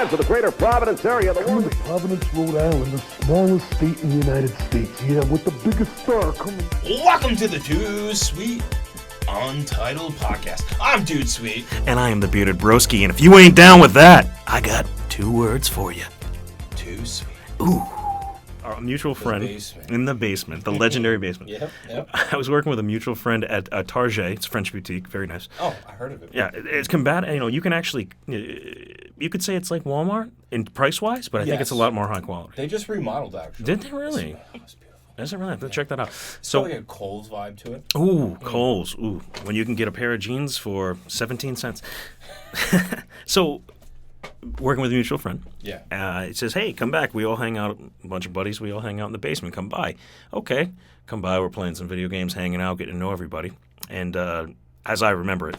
fans of the greater Providence area of the world. Providence, Rhode Island, the smallest state in the United States. Yeah, with the biggest star coming. Welcome to the Too Sweet Untitled Podcast. I'm Dude Sweet. And I am the bearded Broski. And if you ain't down with that, I got 2 words for you. Too Sweet. Ooh. Our mutual friend in the basement, the legendary basement. Yep. I was working with a mutual friend at Target. It's a French boutique, very nice. Oh, I heard of it. Yeah, it's combative. You know, you can actually, you could say it's like Walmart in price-wise, but I think it's a lot more high quality. They just remodeled, actually. Did they really? It's beautiful. Is it really? I have to check that out. So like a Kohl's vibe to it. Ooh, Kohl's. Ooh, when you can get a pair of jeans for 17 cents. So, working with a mutual friend. Yeah. It says, hey, come back. We all hang out, a bunch of buddies. We all hang out in the basement. Come by. Okay. Come by. We're playing some video games, hanging out, getting to know everybody. And as I remember it,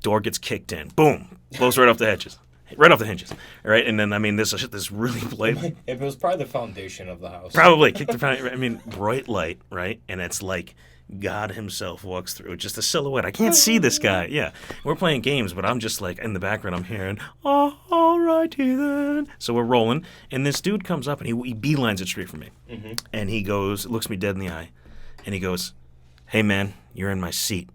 door gets kicked in. Boom. Blows right off the hedges. Right off the hinges. All right. And then, I mean, this really blatant. It was probably the foundation of the house. Probably. Kicked the foundation. I mean, bright light, right? And it's like God himself walks through. Just a silhouette. I can't see this guy. Yeah. We're playing games, but I'm just like, in the background, I'm hearing, oh, all righty then. So we're rolling. And this dude comes up, and he beelines it straight for me. Mm-hmm. And he goes, looks me dead in the eye. And he goes, hey, man, you're in my seat.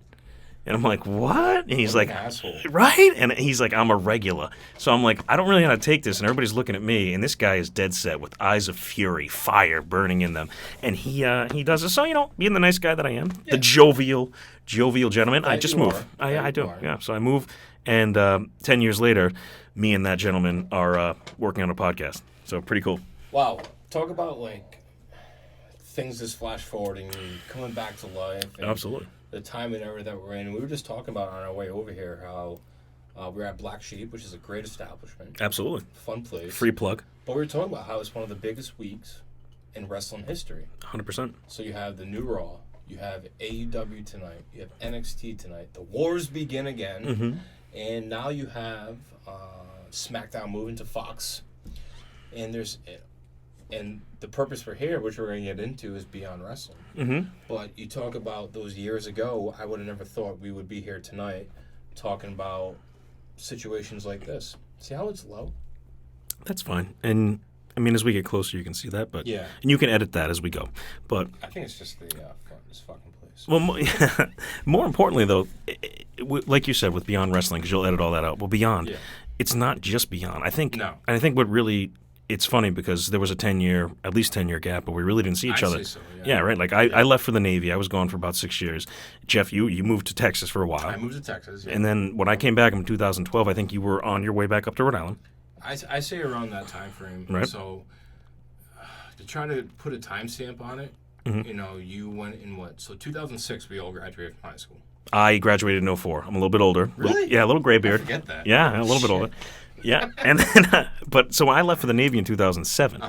And I'm like, what? And he's like, asshole. Right? And he's like, I'm a regular. So I'm like, I don't really know how to take this. And everybody's looking at me. And this guy is dead set with eyes of fury, fire burning in them. And he does it. So, you know, being the nice guy that I am, the jovial gentleman, I just move. I do. Yeah. So I move. And 10 years later, me and that gentleman are working on a podcast. So pretty cool. Wow. Talk about, like, things just flash forwarding and coming back to life. Absolutely. The time and era that we're in. We were just talking about on our way over here how we're at Black Sheep, which is a great establishment. Absolutely. Fun place. Free plug. But we were talking about how it's one of the biggest weeks in wrestling history. 100%. So you have the new Raw, you have AEW tonight, you have NXT tonight, the wars begin again, and now you have SmackDown moving to Fox, and the purpose we're here, which we're going to get into, is beyond wrestling. Mm-hmm. But you talk about those years ago, I would have never thought we would be here tonight talking about situations like this. See how it's low? That's fine. And, I mean, as we get closer, you can see that. But yeah. And you can edit that as we go. But I think it's just this fucking place. Well, more importantly, though, like you said, with Beyond Wrestling, because you'll edit all that out. Well, Beyond, it's not just Beyond. I think what really... It's funny because there was at least 10-year gap, but we really didn't see each other. So, yeah, right. Like I left for the Navy. I was gone for about 6 years. Jeff, you moved to Texas for a while. I moved to Texas, yeah. And then when I came back in 2012, I think you were on your way back up to Rhode Island. I say around that time frame. Right. So to try to put a timestamp on it, you know, you went in what? So 2006, we all graduated from high school. I graduated in 2004. I'm a little bit older. Really? Yeah, a little gray beard. I forget that. Yeah, a little bit older. Yeah, and then, but so I left for the Navy in 2007.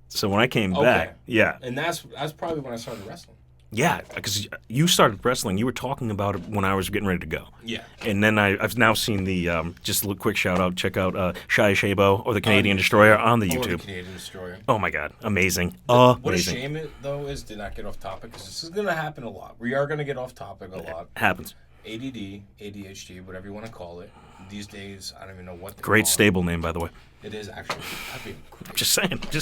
So when I came back, and that's probably when I started wrestling. Yeah, because you started wrestling. You were talking about it when I was getting ready to go. Yeah. And then I've now seen the just a quick shout out. Check out Shia Shabo or the Canadian Destroyer on the YouTube. The Canadian Destroyer. Oh my God, amazing! What a shame it though is to not get off topic, because this is going to happen a lot. We are going to get off topic a lot. Happens. ADD, ADHD, whatever you want to call it. These days, I don't even know what they Great call stable name, by the way. It is actually. That'd be great. Just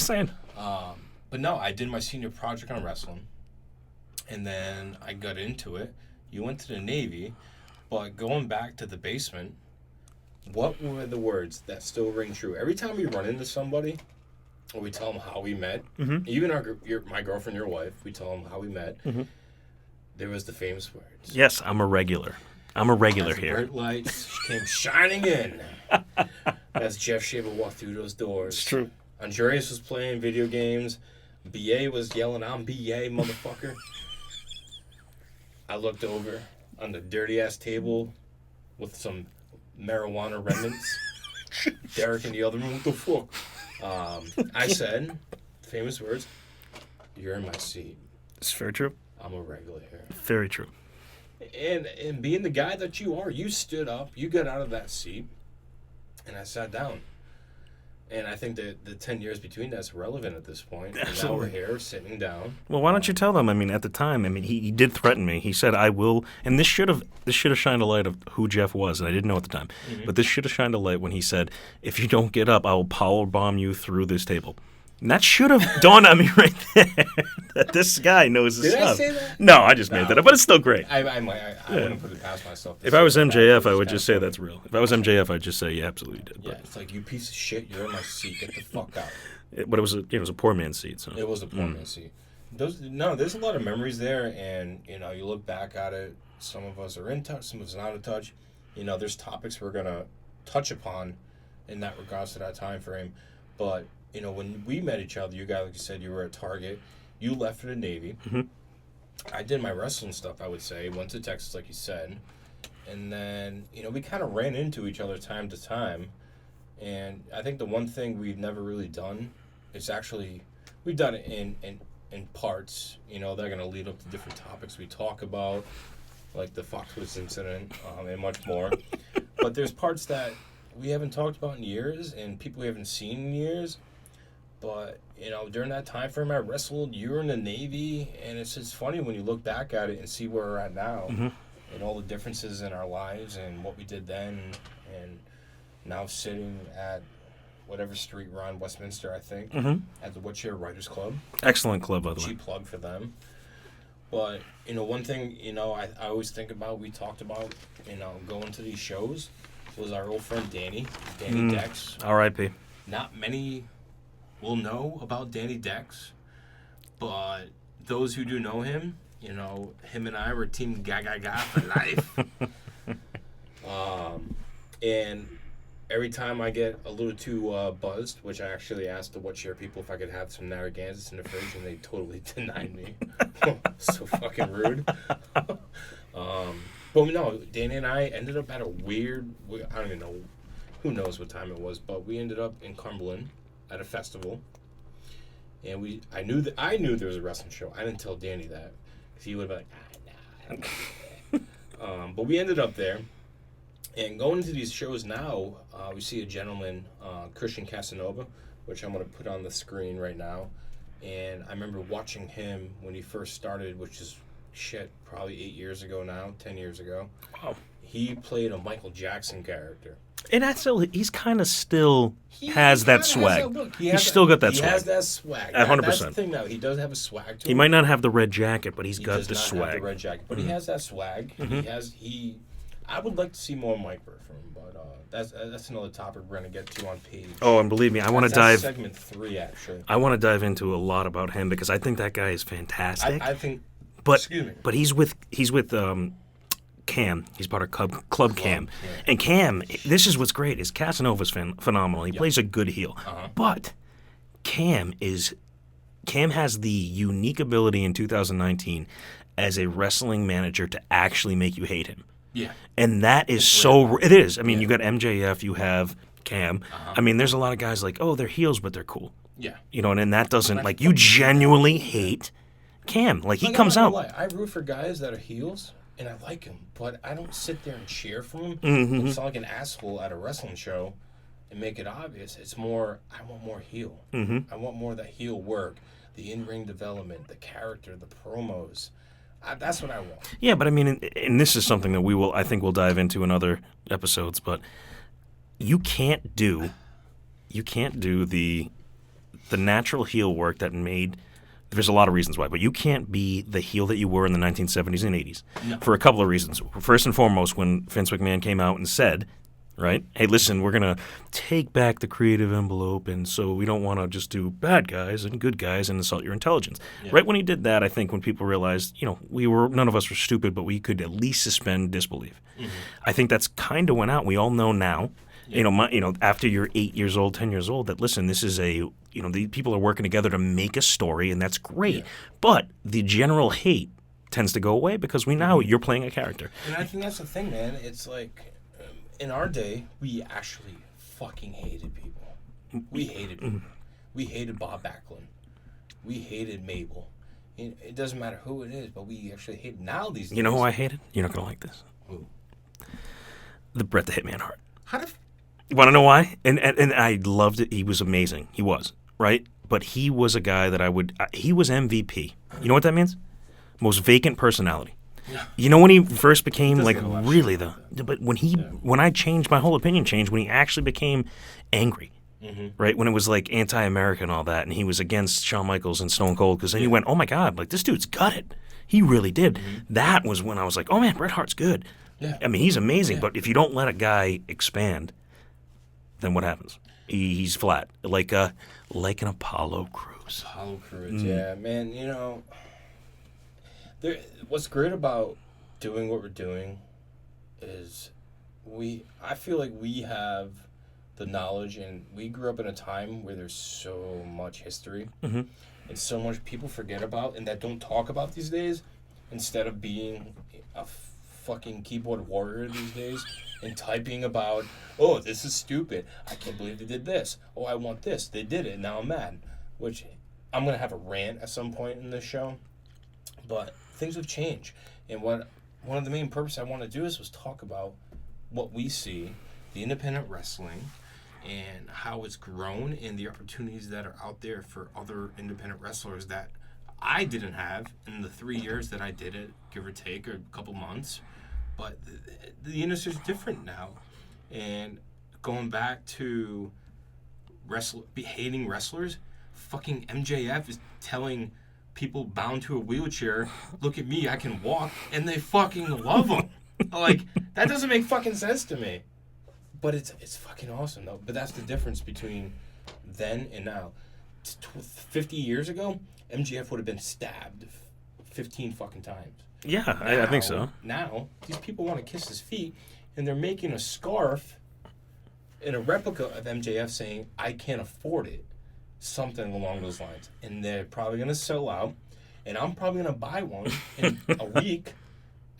saying. But no, I did my senior project on wrestling, and then I got into it. You went to the Navy, but going back to the basement, what were the words that still ring true? Every time we run into somebody, or we tell them how we met, even my girlfriend, your wife, we tell them how we met, there was the famous words. Yes, I'm a regular. I'm a regular As here. Bright lights came shining in as Jeff Shaver walked through those doors. It's true. Andreas was playing video games. BA was yelling, "I'm BA, motherfucker." I looked over on the dirty-ass table with some marijuana remnants. Derek in the other room, what the fuck? I said, famous words, "You're in my seat." It's very true. I'm a regular here. Very true. And being the guy that you are, you stood up, you got out of that seat, and I sat down. And I think that the 10 years between that's relevant at this point. And now we're here sitting down. Well, why don't you tell them? I mean, at the time, he did threaten me. He said, "I will," and this should have shined a light of who Jeff was, and I didn't know at the time. But this should have shined a light when he said, "If you don't get up, I will power bomb you through this table." And that should have dawned on me right there that this guy knows his Did stuff. I say that? No, I just made that up, but it's still great. I wouldn't put it past myself. If I was MJF, I would just say that's real. If I was MJF, I'd just say, "Yeah, absolutely did." Yeah, it's like, you piece of shit, you're in my seat, get the fuck out. But it was a poor man's seat. So It was a poor man's seat. There's a lot of memories there, and, you look back at it, some of us are in touch, some of us not in touch. There's topics we're going to touch upon in that regards to that time frame, but when we met each other, you guys, like you said, you were at Target. You left for the Navy. Mm-hmm. I did my wrestling stuff, I would say. Went to Texas, like you said. And then, we kind of ran into each other time to time. And I think the one thing we've never really done is actually, we've done it in parts. They're going to lead up to different topics we talk about, like the Foxwoods incident and much more. But there's parts that we haven't talked about in years and people we haven't seen in years. But, during that time frame I wrestled, you were in the Navy, and it's just funny when you look back at it and see where we're at now, and all the differences in our lives and what we did then, and now sitting at whatever street we're on, Westminster, I think, at the Woodshare Writers Club. excellent club, by the way. Cheap plug for them. But, one thing, I always think about, we talked about, going to these shows, was our old friend Danny Dex. R.I.P. Not many will know about Danny Dex, but those who do know him, him and I were team Gaga for life. And every time I get a little too buzzed, which I actually asked the Whatshare people if I could have some Narragansett in the fridge, and they totally denied me. So fucking rude. But no, Danny and I ended up at a weird, I don't even know, who knows what time it was, but we ended up in Cumberland at a festival, and I knew there was a wrestling show. I didn't tell Danny that, because he would have been like, nah. But we ended up there, and going to these shows now, we see a gentleman, Christian Casanova, which I'm going to put on the screen right now, and I remember watching him when he first started, which is, probably 8 years ago now, 10 years ago. Wow. He played a Michael Jackson character. And that's still, he's kind of still has that swag. He's still got that swag. He has that swag. 100%. That's the thing now. He does have a swag to him. He might not have the red jacket, but he's got the does not swag. have the red jacket, but he has that swag. I would like to see more Mike Bird from him, but that's another topic we're going to get to on page. Oh, and believe me, I want to That's dive. segment 3, actually. I want to dive into a lot about him because I think that guy is fantastic. I think. But Excuse me. But he's with Cam. He's part of Club Cam. Yeah. And Cam, this is what's great, is Casanova's phenomenal. He plays a good heel. But Cam has the unique ability in 2019 as a wrestling manager to actually make you hate him. Yeah. And that is it is. I mean, you got MJF, you have Cam. I mean, there's a lot of guys like, oh, they're heels, but they're cool. Yeah. And that doesn't, like, you genuinely hate Cam. Like, he comes out. I root for guys that are heels, and I like them, but I don't sit there and cheer for them. It's not like an asshole at a wrestling show and make it obvious. It's more, I want more heel. I want more of that heel work, the in-ring development, the character, the promos. That's what I want. Yeah, but I mean, and this is something that I think we'll dive into in other episodes, but you can't do the natural heel work that made. There's a lot of reasons why, but you can't be the heel that you were in the 1970s and 80s for a couple of reasons. First and foremost, when Vince McMahon came out and said, right, hey, listen, we're going to take back the creative envelope, and so we don't want to just do bad guys and good guys and insult your intelligence. Yeah. Right when he did that, I think when people realized, none of us were stupid, but we could at least suspend disbelief. I think that's kind of went out. We all know now. Yeah. After you're 8 years old, 10 years old, that listen, this is the people are working together to make a story, and that's great. Yeah. But the general hate tends to go away because we know you're playing a character. And I think that's the thing, man. It's like, in our day, we actually fucking hated people. We hated people. We hated Bob Backlund. We hated Mabel. It doesn't matter who it is, but we actually hate now these days. You know who I hated? You're not going to like this. Who? The Bret the Hitman Hart. How the Want to know why? And I loved it. He was amazing. He was, right? But he was a guy that he was MVP. You know what that means? Most vacant personality. You know when he first became like really but when I changed, my whole opinion changed when he actually became angry. Right? When it was like anti-American and all that, and he was against Shawn Michaels and Stone Cold, because then you went, oh my God, like this dude's got it. He really did. That was when I was like, oh man, Bret Hart's good. Yeah. I mean, he's amazing, but if you don't let a guy expand, then what happens? He's flat, like an Apollo Crews. Apollo Crews, yeah, man. You know, what's great about doing what we're doing is I feel like we have the knowledge, and we grew up in a time where there's so much history and so much people forget about and that don't talk about these days, instead of being a fucking keyboard warrior these days and typing about, oh, this is stupid, I can't believe they did this, oh, I want this, they did it, now I'm mad. Which I'm going to have a rant at some point in this show, but things have changed, and one of the main purposes I want to do was talk about what we see, the independent wrestling, and how it's grown, and the opportunities that are out there for other independent wrestlers that I didn't have in the 3 years that I did it, give or take, or a couple months. But the industry's different now. And going back to hating wrestlers, fucking MJF is telling people bound to a wheelchair, look at me, I can walk, and they fucking love him. Like, that doesn't make fucking sense to me. But it's fucking awesome, though. But that's the difference between then and now. 50 years ago, MJF would have been stabbed 15 fucking times. Yeah, I think so. Now, these people want to kiss his feet, and they're making a scarf in a replica of MJF saying, I can't afford it. Something along those lines. And they're probably going to sell out, and I'm probably going to buy one in a week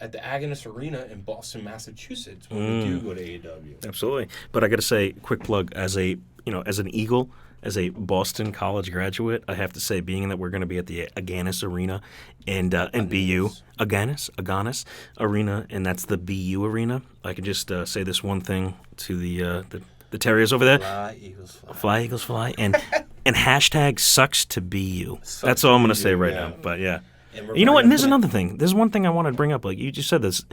at the Agnes Arena in Boston, Massachusetts, when we do go to AEW. Absolutely. But I got to say, quick plug, as an Eagle, as a Boston college graduate, I have to say, being that we're going to be at the Agnes Arena and BU, Agnes Arena, and that's the BU Arena, I can just say this one thing to the Terriers over there. Fly, Eagles, fly. Fly, Eagles, fly. And hashtag sucks to be you. That's all I'm going to say right now. But yeah. You know what? And there's another thing. There's one thing I wanted to bring up. Like you just said, this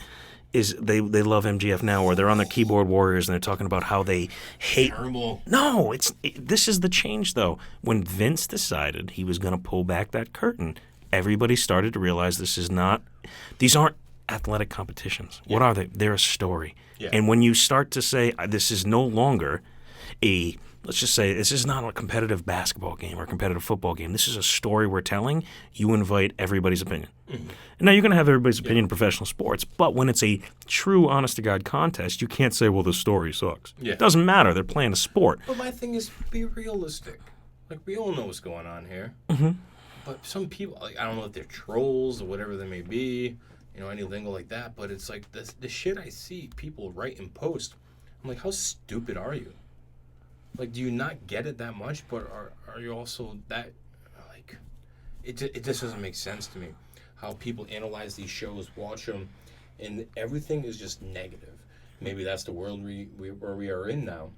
is they love MGF now, or they're on their keyboard warriors and they're talking about how they hate. Terrible. No, this is the change though. When Vince decided he was going to pull back that curtain, everybody started to realize these aren't athletic competitions. Yeah. What are they? They're a story. Yeah. And when you start to say this is no longer let's just say this is not a competitive basketball game or a competitive football game. This is a story we're telling. You invite everybody's opinion. Mm-hmm. And now you're going to have everybody's opinion in professional sports, but when it's a true, honest-to-God contest, you can't say, well, the story sucks. Yeah. It doesn't matter. They're playing a sport. But my thing is, be realistic. Like, we all know what's going on here. Mm-hmm. But some people, like, I don't know if they're trolls or whatever they may be, any lingo like that, but it's like the shit I see people write and post. I'm like, how stupid are you? Like, do you not get it that much? But are you also that, like, it just doesn't make sense to me. How people analyze these shows, watch them, and everything is just negative. Maybe that's the world where we are in now,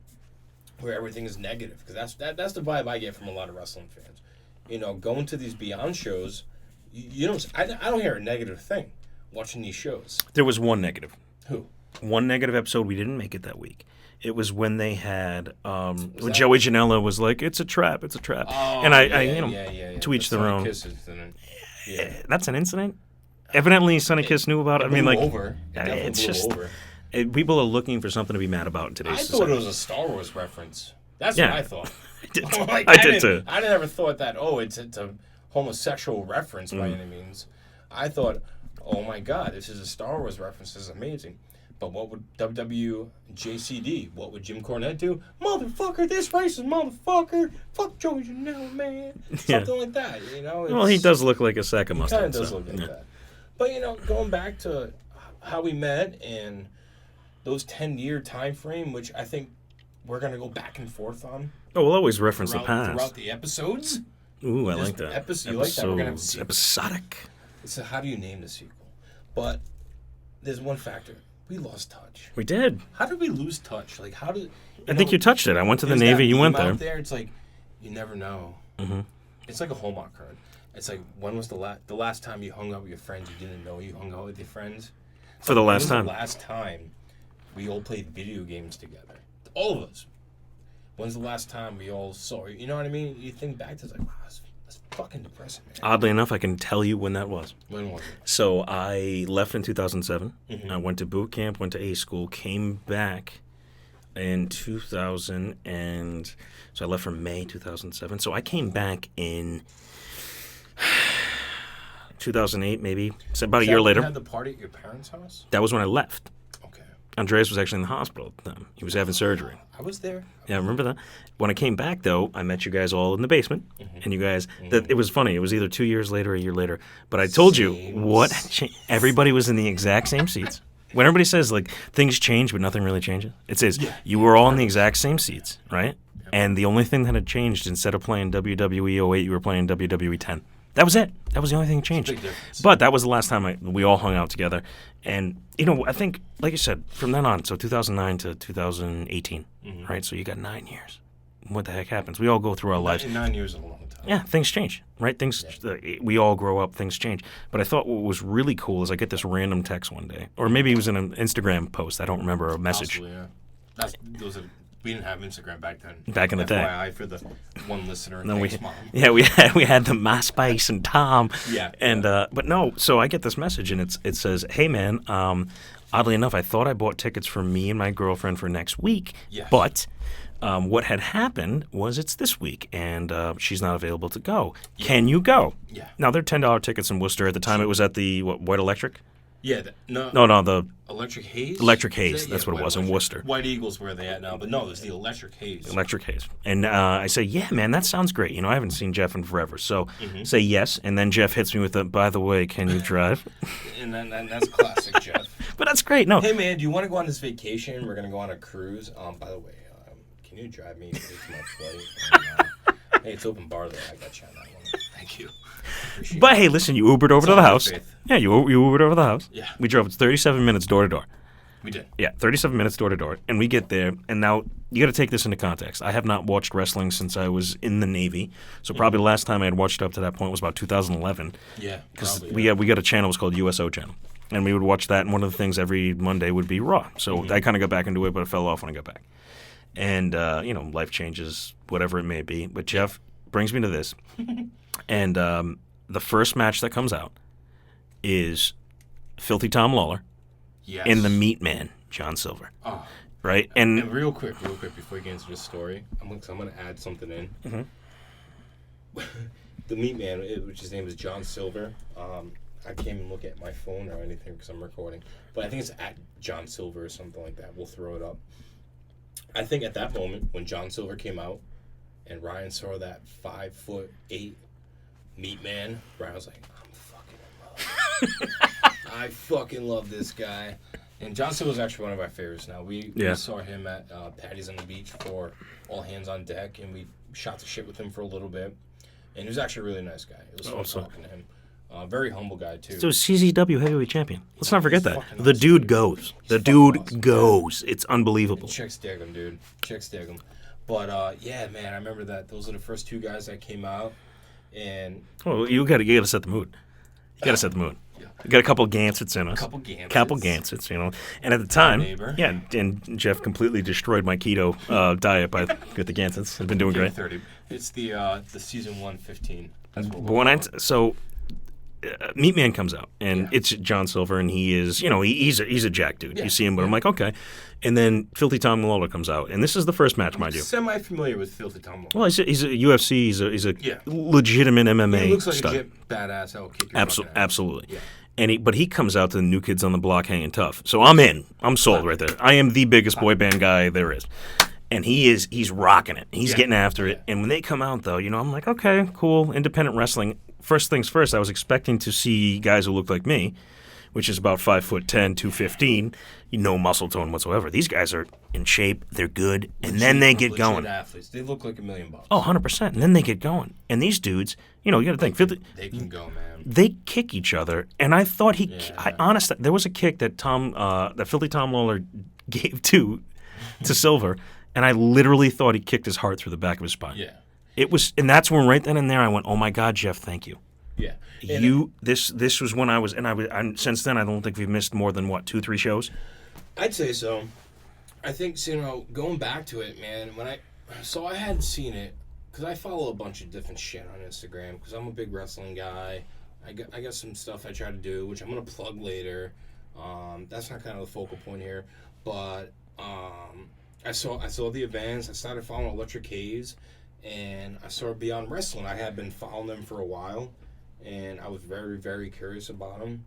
where everything is negative. Because that's the vibe I get from a lot of wrestling fans. Going to these Beyond shows, I don't hear a negative thing watching these shows. There was one negative. Who? One negative episode. We didn't make it that week. It was when they had Joey Janela was like, "It's a trap, it's a trap," and to each their own. Yeah. That's an incident. Evidently, Sonny Kiss knew about it. I mean, like, it's just people are looking for something to be mad about in today's society. I thought it was a Star Wars reference. That's what I thought. I did too. I never thought that. Oh, it's a homosexual reference by any means. I thought, oh my God, this is a Star Wars reference. This is amazing. But what would WWJCD, what would Jim Cornette do? Motherfucker, this racist motherfucker. Fuck Joey Janela, man. Something like that, Well, he does look like a sack of mustard. He kind of does look like that. But, going back to how we met and those 10-year time frame, which I think we're going to go back and forth on. Oh, we'll always reference the past. Throughout the episodes. Ooh, I like that. You like that? We're gonna have episodic. So how do you name the sequel? But there's one factor. We lost touch. We did. How did we lose touch? Like, how did... I think you touched it. I went to the there's Navy. that You went meme there. out there. It's like, you never know. Mm-hmm. It's like a Hallmark card. It's like, when was the last time you hung out with your friends you didn't know you hung out with your friends? For the last time. The last time we all played video games together? All of us. When's the last time we all saw... You know what I mean? You think back to it, it's like, wow, that's fucking depressing, man. Oddly enough, I can tell you when that was. When was it? So I left in 2007. Mm-hmm. I went to boot camp, went to A school, came back in 2000, and so I left from May 2007. So I came back in 2008, maybe. So about a year later. You had the party at your parents' house? That was when I left. Okay. Andreas was actually in the hospital at the time. He was having surgery. I was there. Yeah, I remember that. When I came back, though, I met you guys all in the basement, and you guys. It was funny. It was either 2 years later or a year later. But I told you what. Everybody was in the exact same seats. When everybody says like things change, but nothing really changes, it says you were all in the exact same seats, right? Yep. And the only thing that had changed, instead of playing WWE 08, you were playing WWE 10. That was it. That was the only thing that changed. Big difference. But that was the last time we all hung out together. And, I think, like you said, from then on, so 2009 to 2018, right? So you got 9 years. What the heck happens? We all go through our lives. 9 years is a long time. Yeah, things change, right? We all grow up, things change. But I thought what was really cool is I get this random text one day. Or maybe it was in an Instagram post. I don't remember, a message. Possibly, yeah. We didn't have Instagram back then. Back in the day. FYI for the one listener. No, Mom. Yeah, we had the MySpace and Tom. Yeah. And but no, so I get this message and it says, "Hey man, oddly enough, I thought I bought tickets for me and my girlfriend for next week, but what had happened was it's this week and she's not available to go. Yeah. Can you go?" Yeah. Now they're $10 tickets in Worcester. At the time, it was at the White Electric. Yeah. No, the Electric Haze? Electric Haze, that's what it was, in Worcester. White Eagle's where they at now, but no, it was the Electric Haze. Electric Haze. And I say, yeah, man, that sounds great. I haven't seen Jeff in forever. So say yes, and then Jeff hits me with by the way, can you drive? and that's classic Jeff. But that's great. No. Hey, man, do you want to go on this vacation? We're going to go on a cruise. By the way, can you drive me to my flight? And, hey, it's open bar there. I got you on that one. Thank you. But hey, listen, you Ubered over to the house. Yeah, you Ubered over to the house. Yeah. We drove 37 minutes door to door. We did. Yeah, 37 minutes door to door. And we get there, and now you got to take this into context. I have not watched wrestling since I was in the Navy. So probably the last time I had watched up to that point was about 2011. Yeah, because we got a channel, it was called USO channel. And we would watch that, and one of the things every Monday would be Raw. So I kind of got back into it, but it fell off when I got back. And, life changes, whatever it may be. But Jeff brings me to this. And the first match that comes out is Filthy Tom Lawler and the Meat Man, John Silver. Oh. Right? And real quick, before we get into this story, I'm going to add something in. Mm-hmm. The Meat Man, which his name is John Silver, I can't even look at my phone or anything because I'm recording, but I think it's at John Silver or something like that. We'll throw it up. I think at that moment, when John Silver came out and Ryan saw that 5'8" Meat Man, Ryan was like, I'm fucking in love. I fucking love this guy. And John Silver's actually one of our favorites now. We saw him at Patty's on the Beach for All Hands on Deck, and we shot the shit with him for a little bit. And he was actually a really nice guy. It was fun talking to him. Very humble guy, too. So CZW heavyweight champion. Let's not forget that. The dude goes. The dude goes. It's unbelievable. Chicks dig him, dude. Chicks dig him. But, yeah, man, I remember that. Those are the first two guys that came out. And you got to set the mood. You got to set the mood. Yeah. You got a couple of Gansets in us. Couple Gansets, And at the time, and Jeff completely destroyed my keto diet with the Gansets. I've been doing great. 30. It's the season 115. That's what Meat Man comes out, and it's John Silver, and he is, he's a jack dude. Yeah. You see him, but I'm like, okay. And then Filthy Tom Lawler comes out, and this is the first match, mind you. Semi-familiar with Filthy Tom Lawler. Well, he's a UFC, he's a legitimate MMA he looks like stud. a legit badass. I'll kick your fucking ass. Absolutely. Yeah. But he comes out to the New Kids on the Block hanging tough. So I'm in. I'm sold right there. I am the biggest boy band guy there is. And he's rocking it. He's getting after it. And when they come out, though, I'm like, okay, cool, independent wrestling. First things first, I was expecting to see guys who looked like me, which is about 5'10", 215, no muscle tone whatsoever. These guys are in shape, they're good, and then they get going. Athletes. They look like $1 million. Oh, 100%. And then they get going. And these dudes, you got to think, they can go, man. They kick each other, and I thought there was a kick that that Filthy Tom Lawler gave to Silver, and I literally thought he kicked his heart through the back of his spine. Yeah. It was, and that's when right then and there I went, oh my God, Jeff, thank you. Yeah. This was when I was, and since then I don't think we've missed more than 2-3 shows. I'd say so. I think going back to it, man. I hadn't seen it because I follow a bunch of different shit on Instagram because I'm a big wrestling guy. I got some stuff I try to do, which I'm gonna plug later. That's not kind of the focal point here, but I saw the events. I started following Electric Haze, and I saw Beyond Wrestling. I had been following them for a while, and I was very, very curious about them.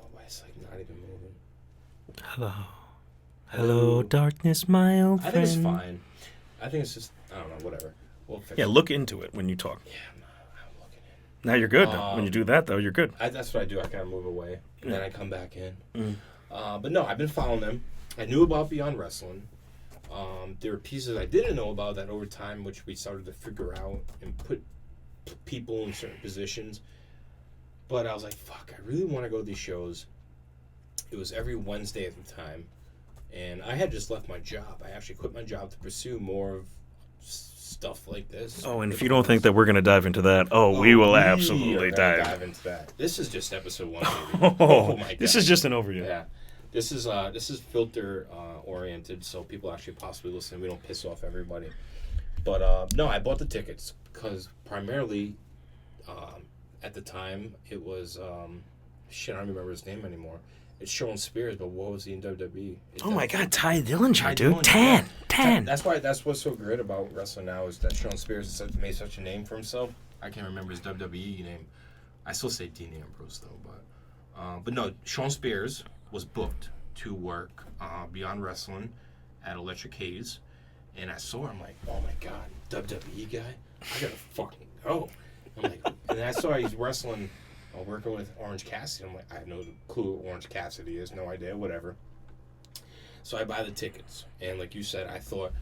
Oh, it's like not even moving. Hello, darkness, my old friend. I think it's fine. I think it's just, I don't know, whatever. We'll fix it. Look into it when you talk. Yeah, I'm looking in. Now you're good. When you do that, though, you're good. That's what I do. I kind of move away, and then I come back in. But no, I've been following them. I knew about Beyond Wrestling. There were pieces I didn't know about that over time, which we started to figure out and put people in certain positions. But I was like, fuck, I really want to go to these shows. It was every Wednesday at the time. And I had just left my job. I actually quit my job to pursue more of stuff like this. Oh, and if you don't think that we're going to dive into that, we will absolutely dive into that. This is just episode 1, baby. Oh my God. This is just an overview. Yeah. This is filter oriented, so people actually possibly listen. We don't piss off everybody. But no, I bought the tickets because primarily at the time it was I don't remember his name anymore. It's Sean Spears, but what was he in WWE? My God, Ty Dillinger, dude. 10. That's what's so great about wrestling now is that Sean Spears has made such a name for himself. I can't remember his WWE name. I still say Dean Ambrose though, but no, Sean Spears was booked to work Beyond Wrestling at Electric Haze, and I saw him like, oh my God, WWE guy, I gotta fucking go. I'm like, and I saw he's wrestling. Working with Orange Cassidy. I'm like, I have no clue what Orange Cassidy is, no idea, whatever. So I buy the tickets, and like you said, I thought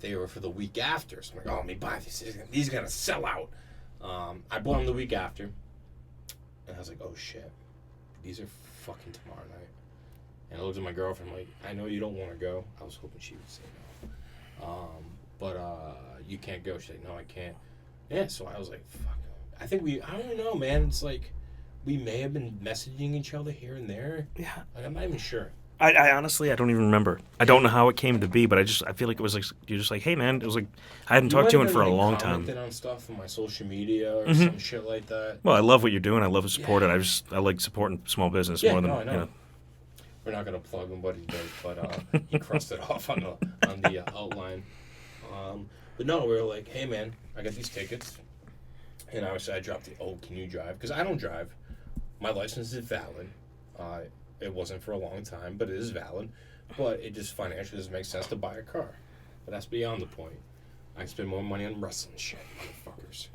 they were for the week after. So I'm like, oh, let me buy these. These are gonna sell out. I bought them the week after, and I was like, oh shit, these are fucking tomorrow night. And I looked at my girlfriend like, I know you don't want to go. I was hoping she would say no, but you can't go. She's like, no, I can't. Yeah, so I was like, fuck. I think I don't know, man. It's like we may have been messaging each other here and there. Yeah. Like, I'm not even sure. I honestly, I don't even remember. I don't know how it came to be, but I feel like it was like, you're just like, hey, man. It was like, I hadn't talked to you for a long time. Commented on stuff on my social media or some shit like that. Well, I love what you're doing. I love to support it. I like supporting small business more than, I know. We're not going to plug him, but he does. But he crossed it off on the outline. But no, we were like, hey, man, I got these tickets. And obviously I dropped can you drive? Because I don't drive. My license is valid. It wasn't for a long time, but it is valid. But it just financially doesn't make sense to buy a car. But that's beyond the point. I spend more money on wrestling shit, motherfuckers.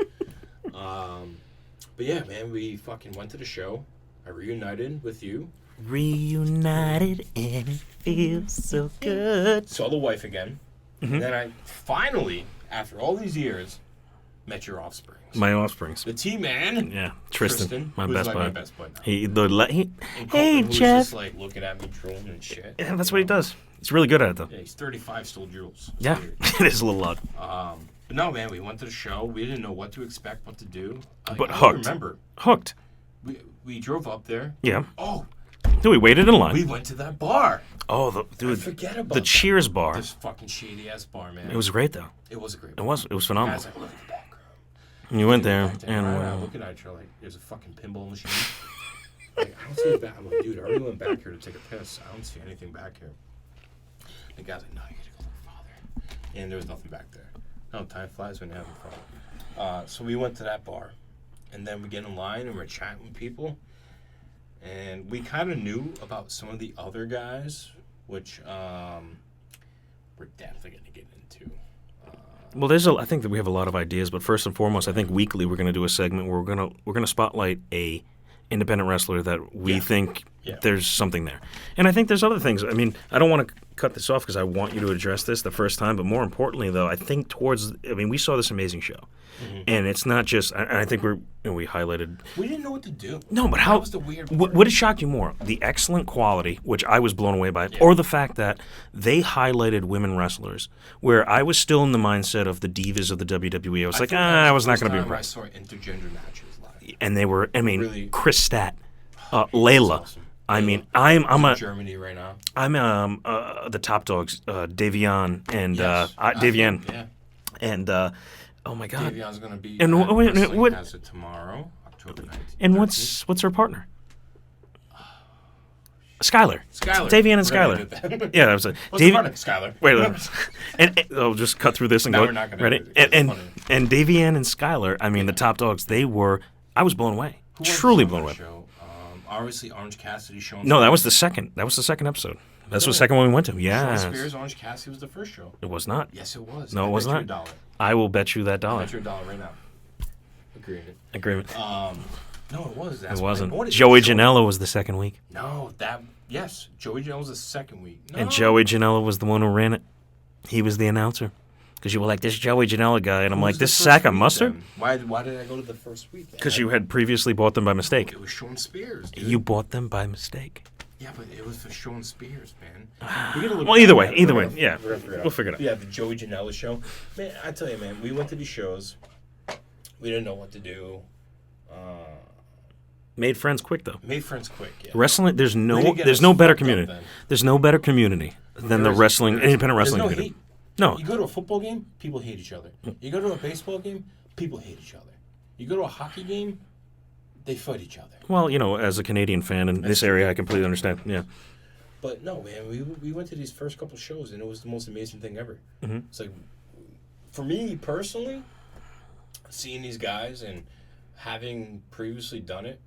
But yeah, man, we fucking went to the show. I reunited with you. Reunited and it feels so good. Saw the wife again. Mm-hmm. And then I finally, after all these years, met your offspring. My offsprings. The T-Man. Yeah, Tristan my best bud. Hey, Jeff. Just like looking at me drooling and shit. Yeah, that's what he does. He's really good at it, though. Yeah, he's 35, still drools. Yeah, it is a little odd. But no, man, we went to the show. We didn't know what to expect, what to do. But hooked. Remember. Hooked. We drove up there. Yeah. Oh. Dude, we waited in line. We went to that bar. Oh, dude. I forget about the Cheers bar. This fucking shady-ass bar, man. It was great, though. It was a great bar. It was phenomenal. Guys, like, look at the back room. And you went there, and... I'm looking at each other like, there's a fucking pinball machine. Like, I don't see it back. I'm like, dude, I already went back here to take a piss. I don't see anything back here. The guy's like, no, you gotta go look farther. And there was nothing back there. No, time flies when you're having fun. So we went to that bar. And then we get in line, and we're chatting with people. And we kind of knew about some of the other guys, which we're definitely going to get into. Well, I think that we have a lot of ideas, but first and foremost, I think weekly we're going to do a segment where we're going to spotlight a independent wrestler that we think Yeah. there's something there. And I think there's other things. I mean, I don't want to cut this off because I want you to address this the first time, but more importantly, though, I think we saw this amazing show. And it's not just, and I think we highlighted. We didn't know what to do. No, but That was the weird part. what has shocked you more? The excellent quality, which I was blown away by, or the fact that they highlighted women wrestlers, where I was still in the mindset of the divas of the WWE. I was like, I was not going to be impressed. I saw intergender matches live. and they were, Really? Chris Stat, Layla. Awesome. I mean, I'm in a Germany right now. I'm the top dogs, Davian and Yes. Davian Yeah. and oh my God. Davion's gonna be. And at wait, Wrestling what- Has it tomorrow, October 19th. And what's her partner? Skylar. Skylar? Davian and We're gonna Skylar. do that. Yeah, that was it. What's the partner? Skylar. Wait, and I'll just cut through this and No, go. we're not gonna Ready? do it, 'cause it's And funny. and Davian and Skylar. I mean, the top dogs. They were. I was blown away. Who was Truly on blown that away. Show? Obviously, Orange Cassidy showing. No, that was the second. That was the second episode. That's the second one we went to. Sean Yeah. Spears, Orange Cassidy was the first show. It was not. Yes, it was. No, it I was bet you not. $1. I will bet you that I dollar. bet you $1 right now. Agreement. No, it was. It wasn't. What is Joey it? Janela was the second week. No, yes, Joey Janela was the second week. No. And Joey Janela was the one who ran it. He was the announcer. Because you were like, this Joey Janela guy. And I'm Who like, was the this first sack of week mustard? then? Why did I go to the first week? Because you had previously bought them by mistake. It was Sean Spears, dude. You bought them by mistake. Yeah, but it was for Sean Spears, man. We gotta look Well, back either at way, it. either We're way. gonna- Yeah, we're gonna figure we'll figure it out. Yeah, the Joey Janela show. Man, I tell you, man, we went to these shows. We didn't know what to do. Made friends quick, though. Made friends quick. Yeah. Wrestling, there's Way to no get there's us no better fucked up community. then. There's no better community than the There wrestling, isn't. independent There's wrestling no community. hate. No. You go to a football game, people hate each other. You go to a baseball game, people hate each other. You go to a hockey game, they fight each other. Well, as a Canadian fan in this area, I completely understand. Yeah. But no, man, we went to these first couple shows, and it was the most amazing thing ever. Mm-hmm. It's like, for me personally, seeing these guys and having previously done it,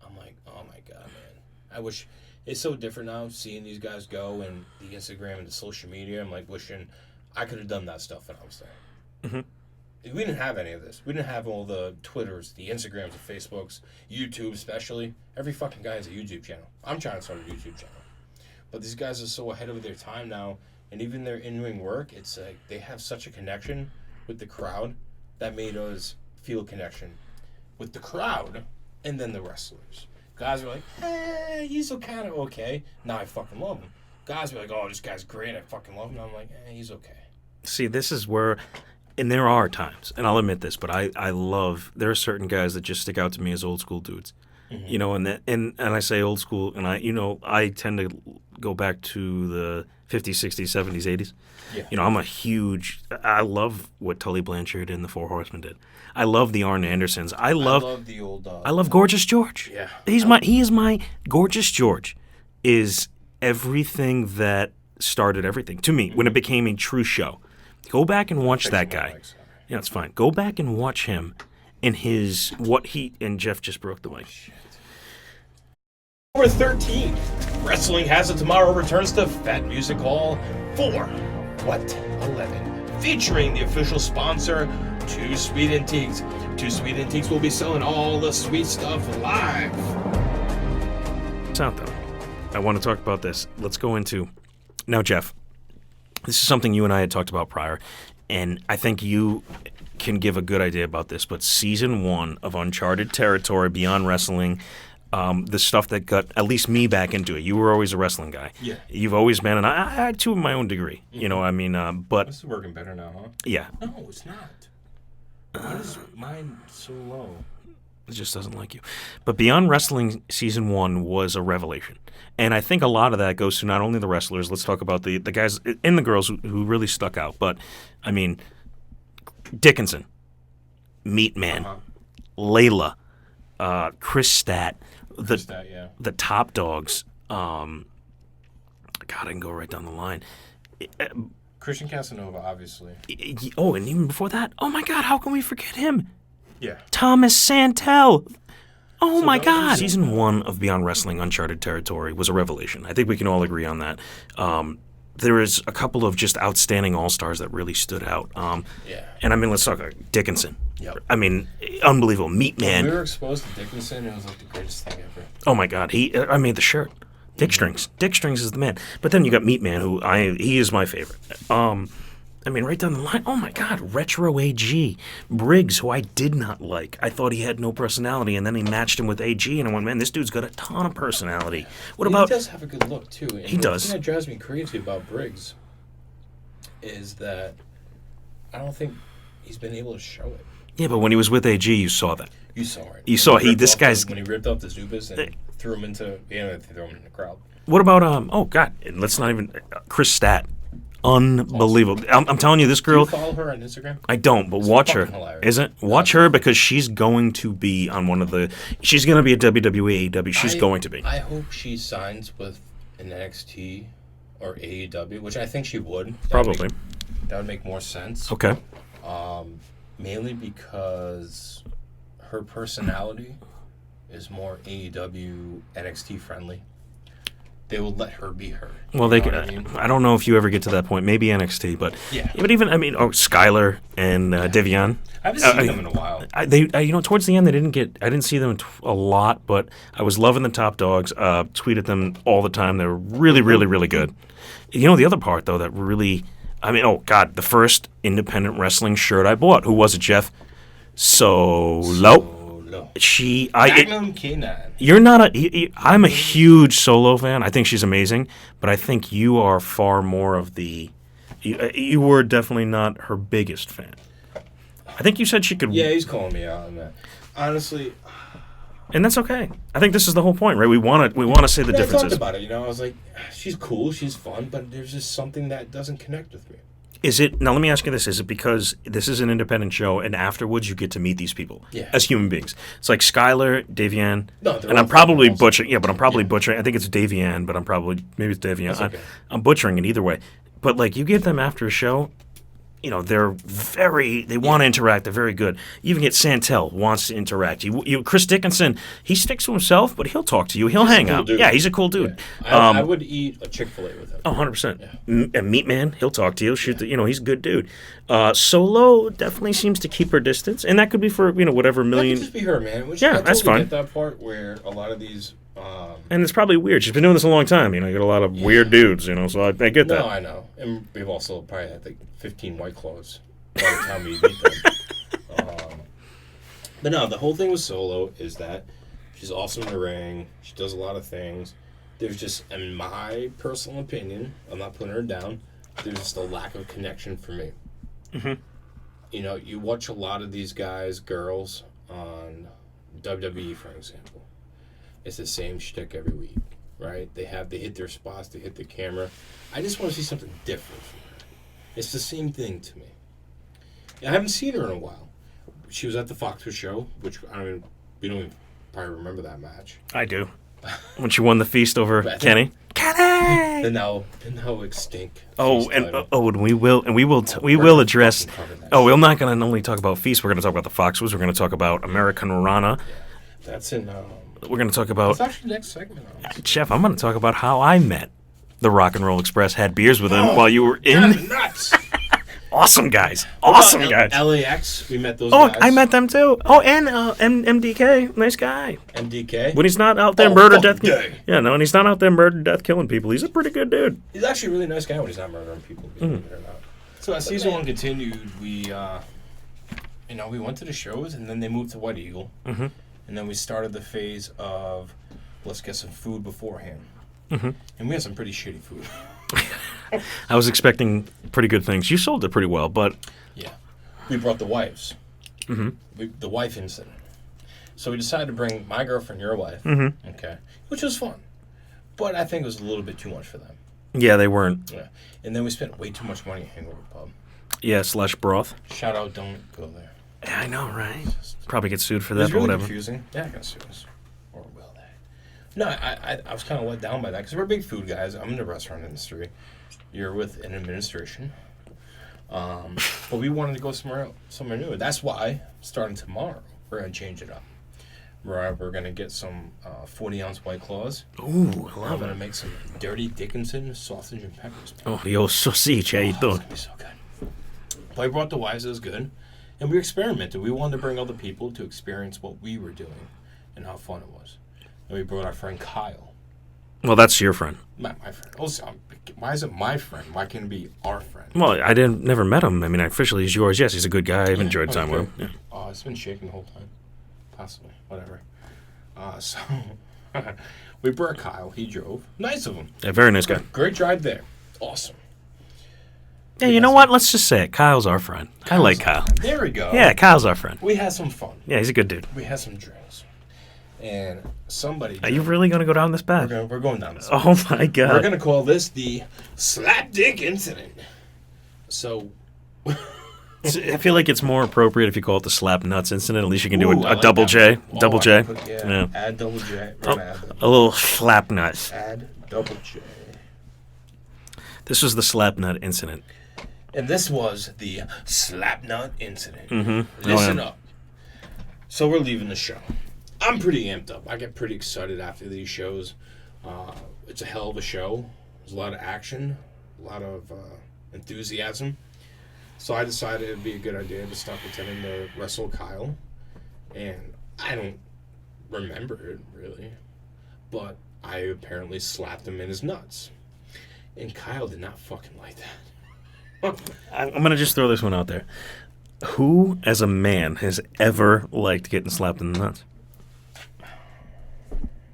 I'm like, oh my God, man. I wish, it's so different now, seeing these guys go and the Instagram and the social media. I'm like wishing I could have done that stuff when I was there. Mm-hmm. We didn't have any of this. We didn't have all the Twitters, the Instagrams, the Facebooks, YouTube especially. Every fucking guy has a YouTube channel. I'm trying to start a YouTube channel. But these guys are so ahead of their time now, and even their in-ring work, it's like they have such a connection with the crowd that made us feel a connection with the crowd and then the wrestlers. Guys were like, he's kind of okay. Now I fucking love him. Guys were like, oh, this guy's great. I fucking love him. I'm like, he's okay. See, this is where, and there are times, and I'll admit this, but I love, there are certain guys that just stick out to me as old school dudes. Mm-hmm. And I say old school, and I tend to go back to the 50s, 60s, 70s, 80s. Yeah. I love what Tully Blanchard and the Four Horsemen did. I love the Arn Andersons. I love the old. I love Gorgeous George. Yeah. He is my Gorgeous George is everything that started everything to me when it became a true show. Go back and watch that guy. Yeah, it's fine. Go back and watch him and and Jeff just broke the mic. Number 13, Wrestling Has It Tomorrow returns to Fat Music Hall for 11? Featuring the official sponsor, Two Sweet Antiques. Two Sweet Antiques will be selling all the sweet stuff live. It's out though. I want to talk about this. Let's go into now, Jeff. This is something you and I had talked about prior, and I think you can give a good idea about this. But season 1 of Uncharted Territory Beyond Wrestling. The stuff that got at least me back into it. You were always a wrestling guy. Yeah. You've always been, and I had to in my own degree. But This is working better now, huh? yeah, No, it's not. Why is mine so low? it just doesn't like you. But Beyond Wrestling season 1 was a revelation, and I think a lot of that goes to not only the wrestlers. Let's talk about the guys and the girls who really stuck out. But I mean, Dickinson, Meat Man, Layla, Chris Stat. The top dogs. God, I can go right down the line. Christian Casanova, obviously. Oh, and even before that, oh my God, how can we forget him? Yeah. Thomas Santel. Oh So my those God. are- Season 1 of Beyond Wrestling Uncharted Territory was a revelation. I think we can all agree on that. there is a couple of just outstanding all-stars that really stood out. And I mean, let's talk Dickinson. Yep. I mean, unbelievable. Meat Man. When we were exposed to Dickinson, it was like the greatest thing ever. Oh my God, I made the shirt. Dick Strings. Dick Strings is the man. But then you got Meat Man, he is my favorite. I mean, right down the line. Oh my God, Retro AG, Briggs, who I did not like. I thought he had no personality, and then he matched him with AG, and I went, man, this dude's got a ton of personality. What about? He does have a good look too. And he does. The thing that drives me crazy about Briggs is that I don't think he's been able to show it. Yeah, but when he was with AG, you saw that. You saw it. You saw this guy's when he ripped off the Zubas and threw him into the crowd. What about oh God, let's not even Chris Stat. Unbelievable. I'm telling you, this girl. Do you follow her on Instagram? I don't, but watch her. Hilarious. Isn't watch her because she's going to be on one of the. She's going to be at WWE, AEW. She's going to be. I hope she signs with an NXT or AEW, which I think she would. Probably. That would make more sense. Okay. Mainly because her personality is more AEW NXT friendly. They will let her be her. Well, they. I don't know if you ever get to that point. Maybe NXT, but yeah. But even Skylar and Devian. I haven't seen them in a while. Towards the end, they didn't get. I didn't see them a lot, but I was loving the Top Dogs. Tweeted them all the time. They were really, really, really good. The other part though that really. I mean, oh God, the first independent wrestling shirt I bought. Who was it, Jeff? Solo. Magnum K9. You're not I'm a huge Solo fan. I think she's amazing, but I think you are far more of the. You were definitely not her biggest fan. I think you said she could. Yeah, he's calling me out on that. Honestly. And that's okay. I think this is the whole point, right? We want to say the differences. I talked about it. I was like, she's cool, she's fun, but there's just something that doesn't connect with me. Is it now? Let me ask you this: is it because this is an independent show, and afterwards you get to meet these people as human beings? It's like Skylar, Davian, and I'm probably butchering. Yeah, but I'm probably butchering. I think it's Davian, but maybe it's Davian. Okay. I'm butchering it either way. But like, you get them after a show. They're they want to interact. They're very good. You even get Santel wants to interact. Chris Dickinson, he sticks to himself, but he'll talk to you. He'll hang out. Dude. Yeah, he's a cool dude. Yeah. I would eat a Chick-fil-A with him. 100%. Yeah. Meat Man, he'll talk to you. Shoot, he's a good dude. Solo definitely seems to keep her distance, and that could be for whatever million. That could just be her, man. That's fine. Get that part where a lot of these. And it's probably weird. She's been doing this a long time. You got a lot of weird dudes. So I get that. No, I know, and we've also probably had like 15 White Claws by the time we beat them. But no, the whole thing with Solo is that she's awesome in the ring. She does a lot of things. There's just, in my personal opinion, I'm not putting her down. There's just a lack of connection for me. Mm-hmm. You watch a lot of these guys, girls on WWE, for example. It's the same shtick every week, right? They hit their spots, they hit the camera. I just want to see something different from her. It's the same thing to me. I haven't seen her in a while. She was at the Foxwood show, which we don't even probably remember that match. I do. When she won the feast over Kenny. Kenny! The now extinct. And we will address. We're not going to only talk about feast. We're going to talk about the Foxwoods. We're going to talk about American Rana. Yeah. That's in. We're going to talk about. That's actually next segment. Jeff, I'm going to talk about how I met the Rock and Roll Express. Had beers with him while you were in. Nuts. Awesome guys. Awesome guys. LAX, we met those guys. I met them too. And MDK, nice guy. MDK? When he's not out there Yeah, no, and he's not out there murder, death, killing people. He's a pretty good dude. He's actually a really nice guy when he's not murdering people. So as season 1 continued, we went to the shows, and then they moved to White Eagle. Mm-hmm. And then we started the phase of, let's get some food beforehand. Mm-hmm. And we had some pretty shitty food. I was expecting pretty good things. You sold it pretty well, but... Yeah. We brought the wives. Mm-hmm. The wife incident. So we decided to bring my girlfriend, your wife. Mm-hmm. Okay. Which was fun. But I think it was a little bit too much for them. Yeah, they weren't. Yeah. And then we spent way too much money at Hangover Pub. Yeah, /broth. Shout out, don't go there. Yeah, I know, right? Probably get sued for that, It's really whatever. Confusing. They're not going to sue us. Or will they? No, I was kind of let down by that because we're big food guys. I'm in the restaurant industry. You're with an administration. But we wanted to go somewhere new. That's why, starting tomorrow, we're going to change it up. We're going to get some 40-ounce White Claws. Ooh, I I'm love going it. to make some Dirty Dickinson sausage and peppers. Oh, yo, sausage, how you It's doing? going to be so good. But I brought the wives, it was good. And we experimented. We wanted to bring other people to experience what we were doing and how fun it was. And we brought our friend Kyle. Well, that's your friend. My friend. Also, why is it my friend? Why can't it be our friend? Well, I never met him. I mean, officially he's yours. Yes, he's a good guy. I've enjoyed time with him. Yeah. Oh, it's been shaking the whole time. Possibly. Whatever. So, we brought Kyle. He drove. Nice of him. Yeah, very nice guy. Great drive there. Awesome. Yeah, you know what? Let's just say it. Kyle's our friend. I like Kyle. There we go. Yeah, Kyle's our friend. We had some fun. Yeah, he's a good dude. We had some drinks. And somebody... Are you really going to go down this path? We're going down this. Oh, my God. We're going to call this the slap dick incident. So... I feel like it's more appropriate if you call it the slap nuts incident. At least you can do Ooh, I a like double that J. one. Oh, Double I J. can put- Yeah. Add double J. We're gonna add that. A little slap nut. Add double J. This was the slap nut incident. And this was the Slapnut incident. Mm-hmm. Listen up. So we're leaving the show. I'm pretty amped up. I get pretty excited after these shows. It's a hell of a show. There's a lot of action, a lot of enthusiasm. So I decided it'd be a good idea to stop pretending to wrestle Kyle. And I don't remember it, really. But I apparently slapped him in his nuts. And Kyle did not fucking like that. I'm going to just throw this one out there. Who, as a man, has ever liked getting slapped in the nuts?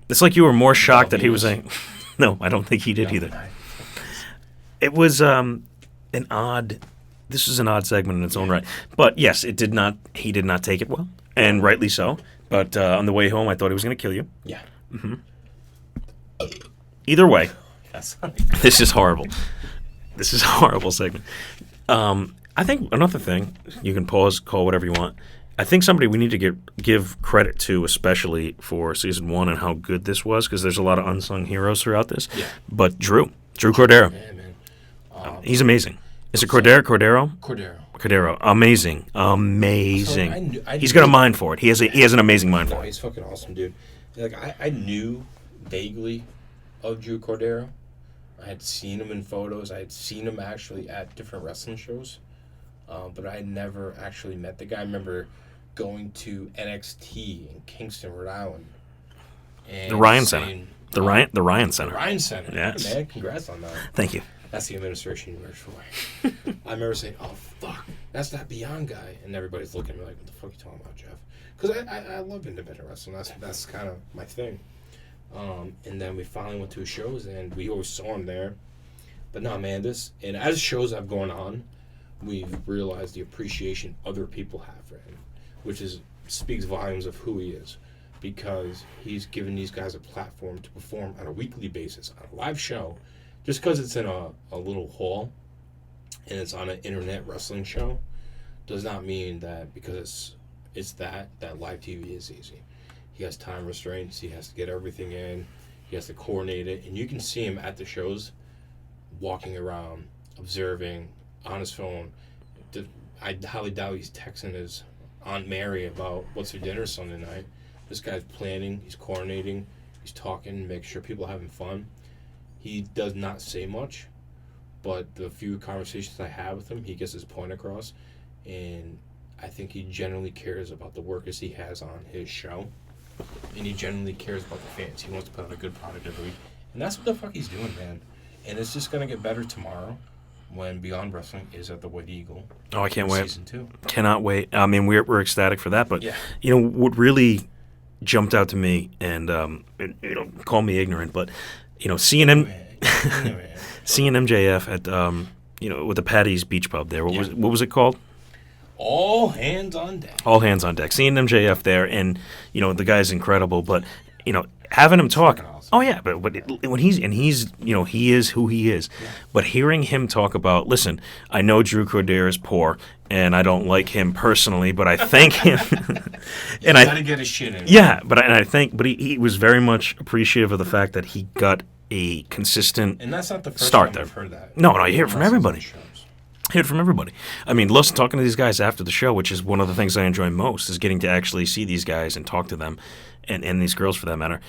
It's like you were more shocked that he was saying... No, I don't think he did either. It was an odd... This is an odd segment in its own right. But yes, he did not take it well, and rightly so. But on the way home, I thought he was going to kill you. Yeah. Either way, That's this is horrible. This is a horrible segment. I think another thing, you can pause, call whatever you want. I think somebody we need to give credit to, especially for season 1 and how good this was, because there's a lot of unsung heroes throughout this. Yeah. But Drew Cordero, Yeah, man. he's amazing. Is it Cordero? Cordero. Amazing. So I He's knew- got a mind for it. He has an amazing mind No, for it. he's fucking awesome, dude. Like I knew vaguely of Drew Cordero. I had seen him in photos. I had seen him actually at different wrestling shows, but I had never actually met the guy. I remember going to NXT in Kingston, Rhode Island. And The Ryan Center. saying- The Ryan Center. The Ryan Center. Yes. Yeah, man, congrats on that. Thank you. That's the administration you work for. I remember saying, "Oh fuck, that's that Beyond guy," and everybody's looking at me like, "What the fuck are you talking about, Jeff?" Because I love independent wrestling. That's kind of my thing. And then we finally went to his shows, and we always saw him there. But no, man, and as shows have gone on, we've realized the appreciation other people have for him, which speaks volumes of who he is, because he's given these guys a platform to perform on a weekly basis on a live show. Just because it's in a little hall and it's on an internet wrestling show does not mean that because it's that live TV is easy. He has time restraints. He has to get everything in. He has to coordinate it. And you can see him at the shows walking around, observing, on his phone. I highly doubt he's texting his Aunt Mary about what's for dinner Sunday night. This guy's planning. He's coordinating. He's talking, making sure people are having fun. He does not say much, but the few conversations I have with him, he gets his point across, and I think he generally cares about the workers he has on his show, and he generally cares about the fans. He wants to put out a good product every week, and that's what the fuck he's doing, man. And it's just gonna get better tomorrow when Beyond Wrestling is at the White Eagle. Oh, I can't wait. Season 2. Cannot wait. I mean, we're ecstatic for that. But Yeah. you know what really jumped out to me, and call me ignorant, but seeing him. Anyway. Seeing MJF at with the Patty's Beach Pub there. What was it called? All hands on deck. All hands on deck. Seeing MJF there, and the guy's incredible, but having him talk. fucking awesome. Oh yeah, but when he is who he is. Yeah. But hearing him talk about, listen, I know Drew Cordero is poor, and I don't like him personally, but I thank him. And I gotta get his shit in. Yeah, but he was very much appreciative of the fact that he got a consistent And that's not the first start time there. I've heard that. No, you hear it from Wrestling everybody. shows. Hear it from everybody. I mean, listen, talking to these guys after the show, which is one of the things I enjoy most, is getting to actually see these guys and talk to them and these girls for that matter.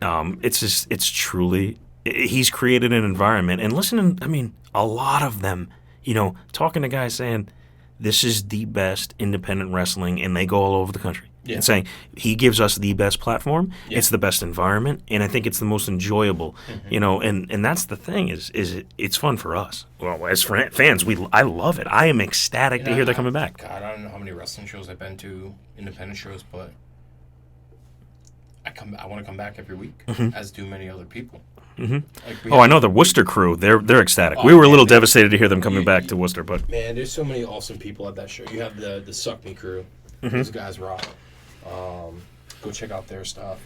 It's truly, he's created an environment. And listening, I mean, a lot of them, talking to guys saying, this is the best independent wrestling, and they go all over the country. Yeah. And saying he gives us the best platform, Yeah. it's the best environment, and I think it's the most enjoyable. And that's the thing is it's fun for us. Well, as fans, I love it. I am ecstatic to hear they're coming back. God, I don't know how many wrestling shows I've been to, independent shows, but I want to come back every week, as do many other people. Like I know the Worcester crew. They're ecstatic. Oh, we were a little man. devastated to hear them coming back to Worcester, but Man, there's so many awesome people at that show. You have the Suck Me crew. Those guys rock. Go check out their stuff.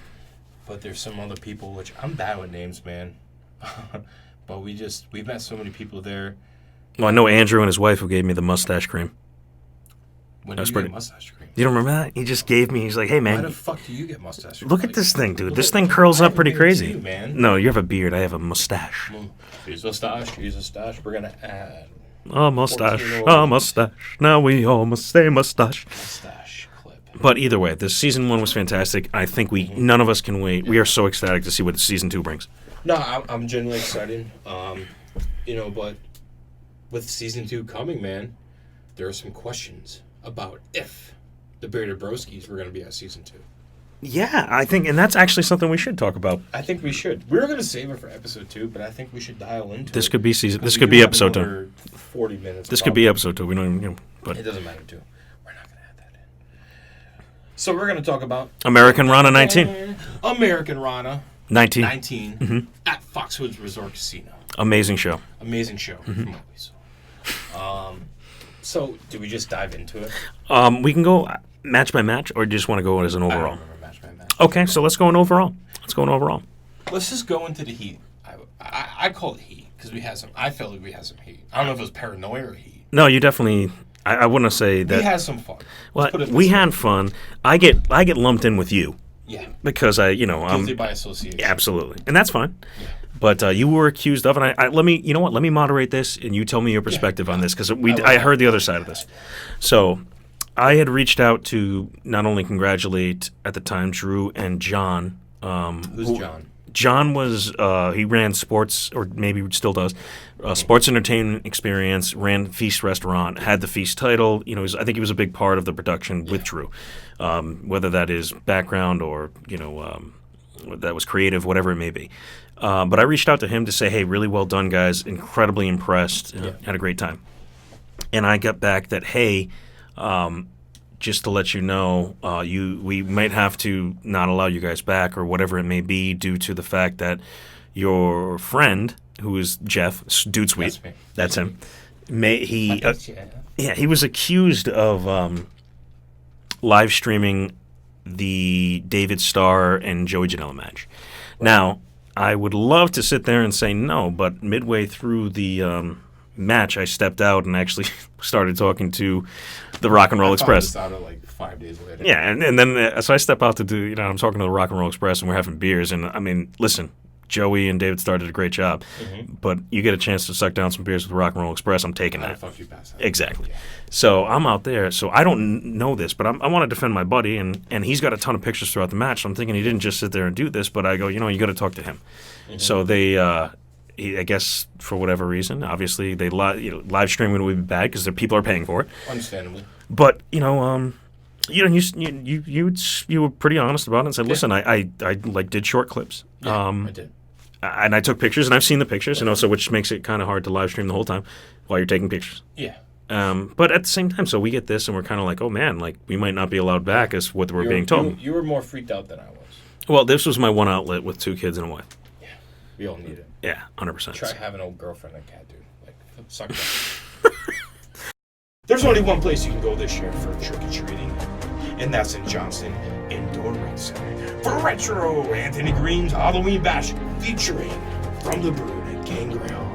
But there's some other people, which I'm bad with names, man. But we've met so many people there. well, I know Andrew and his wife who gave me the mustache cream. When That's do you pretty- get mustache cream? You don't remember that? He just gave me. He's like, "Hey, Why man, the fuck do you get mustache cream? look at Like, this thing, dude. look This at- thing curls I up haven't pretty given it to crazy." you, man. No, you have a beard. I have a mustache. Here's a stash. Here's a stash. We're gonna add A mustache. 14 A mustache. Now we all must say mustache. mustache clip. But either way, the season 1 was fantastic. I think none of us can wait. We are so ecstatic to see what season 2 brings. No, I'm genuinely excited. But with season 2 coming, man, there are some questions about if the Bearded Broskis were going to be at season 2. Yeah, I think, and that's actually something we should talk about. I think we should. We were going to save it for episode 2, but I think we should dial into This it. could be season. This We could do be have episode 2. another 40 minutes. This could be episode 2. We don't even. But It doesn't matter, too. We're not going to add that in. So we're going to talk about American Rana 19. American Rana 19. 19 at Foxwoods Resort Casino. Amazing show. Amazing show from what we saw. So, do we just dive into it? We can go match by match, or do you just want to go as an I don't overall? remember match by match. Okay, so let's go in overall. Let's just go into the heat. I call it heat because we had some. I felt like we had some heat. I don't know if it was paranoia or heat. No, you definitely. I wouldn't say We that. had some fun. Well, Let's put it we this way. had fun. I get lumped in with you Yeah. because I'm Guilty by association. absolutely, and that's fine. But you were accused of, and let me, let me moderate this, and you tell me your perspective on this, because I heard the other side of this. So, I had reached out to not only congratulate at the time Drew and John. Who's John? John was he ran sports, or maybe still does, sports entertainment experience. Ran Feast Restaurant, had the Feast title. I think he was a big part of the production with Drew, whether that is background or that was creative, whatever it may be. But I reached out to him to say, hey, really well done, guys. Incredibly impressed. Had a great time. And I got back that, hey, just to let you know, we might have to not allow you guys back or whatever it may be due to the fact that your friend, who is Jeff, Dude Sweet, that's him, he was accused of live streaming the David Starr and Joey Janela match. Now, I would love to sit there and say no, but midway through the match, I stepped out and actually started talking to the Rock and Roll Express. I found this out like 5 days later. Yeah, and then so I step out to do, I'm talking to the Rock and Roll Express, and we're having beers, and I mean, listen, Joey and David Starr did a great job, but you get a chance to suck down some beers with the Rock and Roll Express, I'm taking How that. the fuck you pass that? Exactly. So I'm out there. So I don't know this, but I want to defend my buddy, and he's got a ton of pictures throughout the match. So I'm thinking he didn't just sit there and do this, but I go, you got to talk to him. So they, I guess for whatever reason, obviously they live streaming would be bad because the people are paying for it. Understandably. But you were pretty honest about it and said, listen, I did short clips. I did. And I took pictures, and I've seen the pictures, so which makes it kind of hard to live stream the whole time while you're taking pictures. Yeah. But at the same time, so we get this, and we're kind of like, oh man, like we might not be allowed back, as what we're being told. You were more freaked out than I was. Well, this was my one outlet with 2 kids and a wife. Yeah. We all need it. Yeah, 100%. Try having an old girlfriend and cat, dude. Like, suck that. There's only one place you can go this year for trick-or-treating, and that's in Johnston Indoor Rec Center for Retro Anthony Green's Halloween Bash featuring From the Brood Gangrel.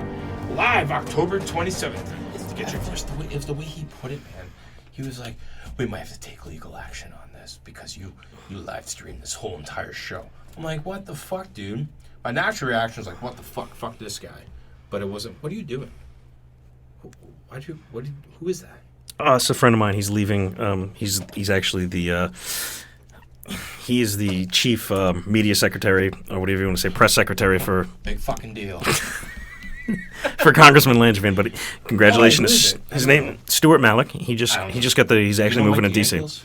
Live October 27th. It was the way he put it, man. He was like, we might have to take legal action on this because you live streamed this whole entire show. I'm like, what the fuck, dude? My natural reaction was like, what the fuck? Fuck this guy. But it wasn't, what are you doing? Who is that? It's a friend of mine. He's leaving. He's actually the He is the chief media secretary, or whatever you want to say, press secretary for Big fucking deal. Congressman Langevin. But congratulations, Oh, his name Stuart Malik. He just got the. He's actually moving to DC.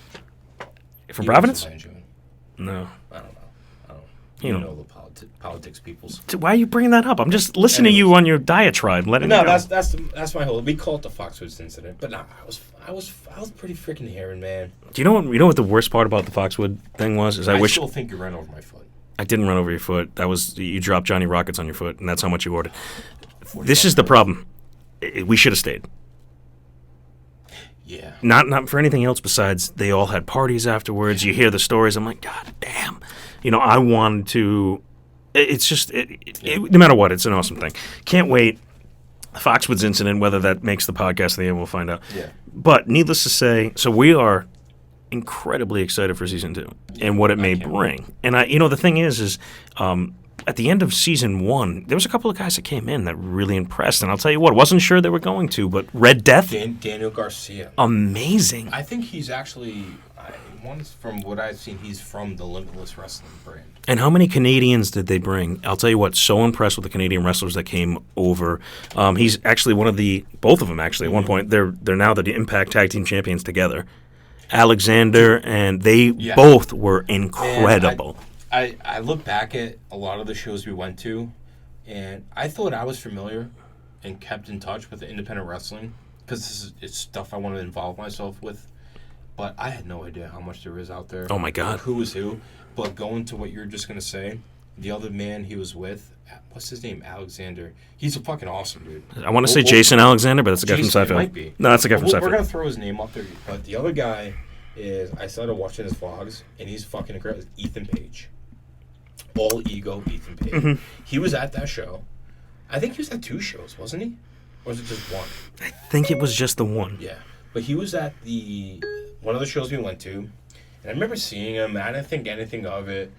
From Providence? No. I don't know. You You know. know the politics peoples. Why are you bringing that up? I'm just listening to you on your diatribe. Letting No, you go. that's my whole. We call it the Foxwoods incident, but no, I was pretty freaking hearing, man. Do you know what the worst part about the Foxwood thing was? Is I wish still think you ran over my foot. I didn't run over your foot. That was you dropped Johnny Rockets on your foot, and that's how much you ordered. This is the problem. We should have stayed. Yeah. Not for anything else besides they all had parties afterwards. You hear the stories. I'm like, God damn. I wanted to. It's just no matter what, it's an awesome thing. Can't wait. Foxwoods incident, whether that makes the podcast at the end, we'll find out. Yeah. But needless to say, so we are incredibly excited for season 2 and what it may bring. And the thing is at the end of season 1, there was a couple of guys that came in that really impressed. And I'll tell you what, wasn't sure they were going to, but Red Death, Daniel Garcia. amazing. I think he's actually, from what I've seen, he's from the Limitless Wrestling brand. And how many Canadians did they bring? I'll tell you what, so impressed with the Canadian wrestlers that came over. He's actually both of them actually, at one point, they're now the Impact Tag Team Champions together. Alexander, and they both were incredible. I look back at a lot of the shows we went to, and I thought I was familiar and kept in touch with the independent wrestling because it's stuff I want to involve myself with. But I had no idea how much there is out there. Oh, my God. Who was who. But going to what you're just going to say, the other man he was with, what's his name? Alexander. He's a fucking awesome dude. I want to say Jason Alexander, but that's the guy from Seinfeld. It might be. No, that's the guy from Seinfeld. We're going to throw his name up there. But the other guy is, I started watching his vlogs, and he's fucking incredible. Ethan Page. All ego Ethan Page. Mm-hmm. He was at that show. I think he was at 2 shows, wasn't he? Or was it just one? I think it was just the one. Yeah. But he was at one of the shows we went to, and I remember seeing him. I didn't think anything of it,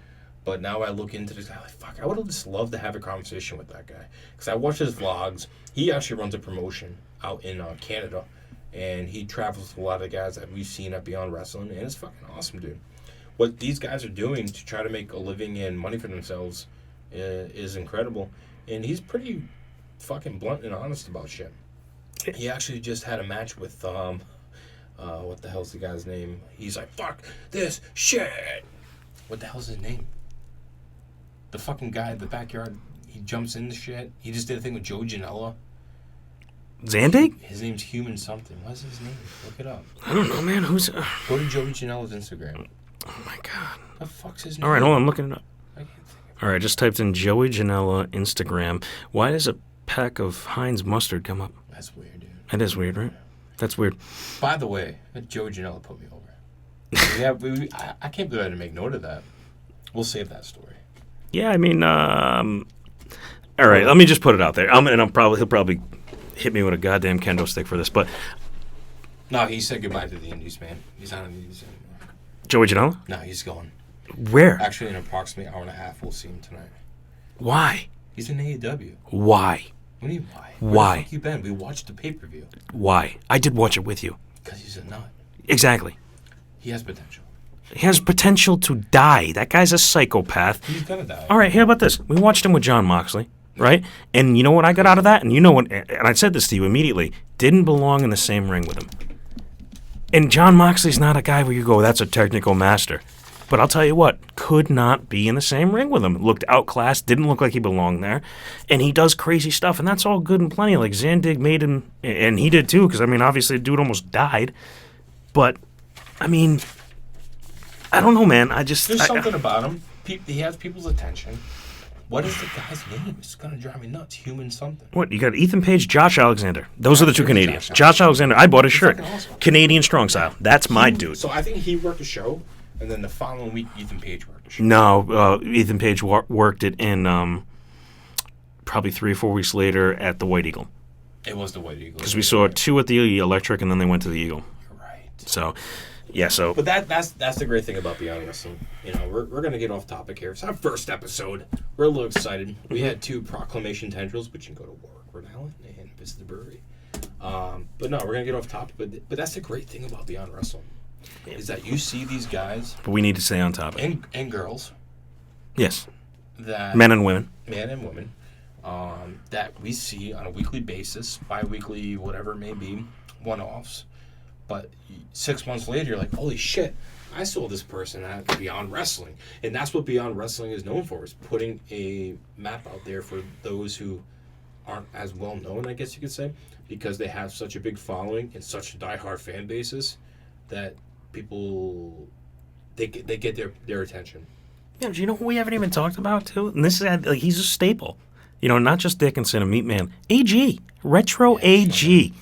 but now I look into this guy like, fuck, I would have just loved to have a conversation with that guy. Because I watch his vlogs. He actually runs a promotion out in Canada, and he travels with a lot of the guys that we've seen at Beyond Wrestling, and it's fucking awesome, dude. What these guys are doing to try to make a living and money for themselves is incredible. And he's pretty fucking blunt and honest about shit. He actually just had a match with, what the hell's the guy's name? He's like, fuck this shit. What the hell's his name? The fucking guy in the backyard, he jumps in the shit. He just did a thing with Joe Janela. Zandig? His name's Human something. What's his name? Look it up. I don't know, man. Who's... Go to Joe Janela's Instagram. Oh, my God. The fuck's his name? All right, hold on. I'm looking it up. I can't think of it. All right, just typed in Joey Janela Instagram. Why does a pack of Heinz mustard come up? That's weird, dude. That is weird, right? That's weird. By the way, Joe Janela put me over. I can't believe I didn't make note of that. We'll save that story. Yeah, I mean, all right, let me just put it out there. He'll probably hit me with a goddamn kendo stick for this, but No, he said goodbye to the Indies, man. He's not in the Indies anymore. Joey Janela? No, he's going. Where? Actually, in approximately hour and a half, we'll see him tonight. Why? He's in AEW. Why? What do you mean, why? Why? Where the fuck you been? We watched the pay-per-view. Why? I did watch it with you. Because he's a nut. Exactly. He has potential. He has potential to die. That guy's a psychopath. He's gonna die. All right, how about this? We watched him with John Moxley, right? And you know what I got out of that? And you know what? And I said this to you immediately. Didn't belong in the same ring with him. And John Moxley's not a guy where you go, that's a technical master. But I'll tell you what, could not be in the same ring with him. Looked outclassed, didn't look like he belonged there. And he does crazy stuff, and that's all good and plenty. Like Zandig made him, and he did too, because, I mean, obviously the dude almost died. But, I mean, I don't know, man. There's something about him. He has people's attention. What is the guy's name? It's going to drive me nuts. Human something. What? You got Ethan Page, Josh Alexander. Those are the two Josh Canadians. Alexander. Josh Alexander, I bought his shirt. fucking awesome. Canadian strong style. That's my dude. So I think he worked a show, and then the following week, Ethan Page worked a show. No, Ethan Page worked it in probably 3 or 4 weeks later at the White Eagle. It was the White Eagle. Because we saw 2 at the Electric, and then they went to the Eagle. You're right. So, yeah, so... But that's the great thing about Beyond Wrestling. You know, we're going to get off topic here. It's our first episode. We're a little excited. We had 2 proclamation tendrils, but you can go to Warwick, Rhode Island, and visit the brewery. But no, we're going to get off topic. But that's the great thing about Beyond Wrestling. is that you see these guys But we need to stay on topic. and girls Yes. that Men and women. That we see on a weekly basis, bi-weekly, whatever it may be, one-offs. But 6 months later, you're like, holy shit, I saw this person at Beyond Wrestling. And that's what Beyond Wrestling is known for, is putting a map out there for those who aren't as well known, I guess you could say, because they have such a big following and such diehard fan bases that people, they get their attention. Yeah, do you know who we haven't even talked about, too? And this is, like, he's a staple. You know, not just Dickinson and Meatman. AG. Retro AG.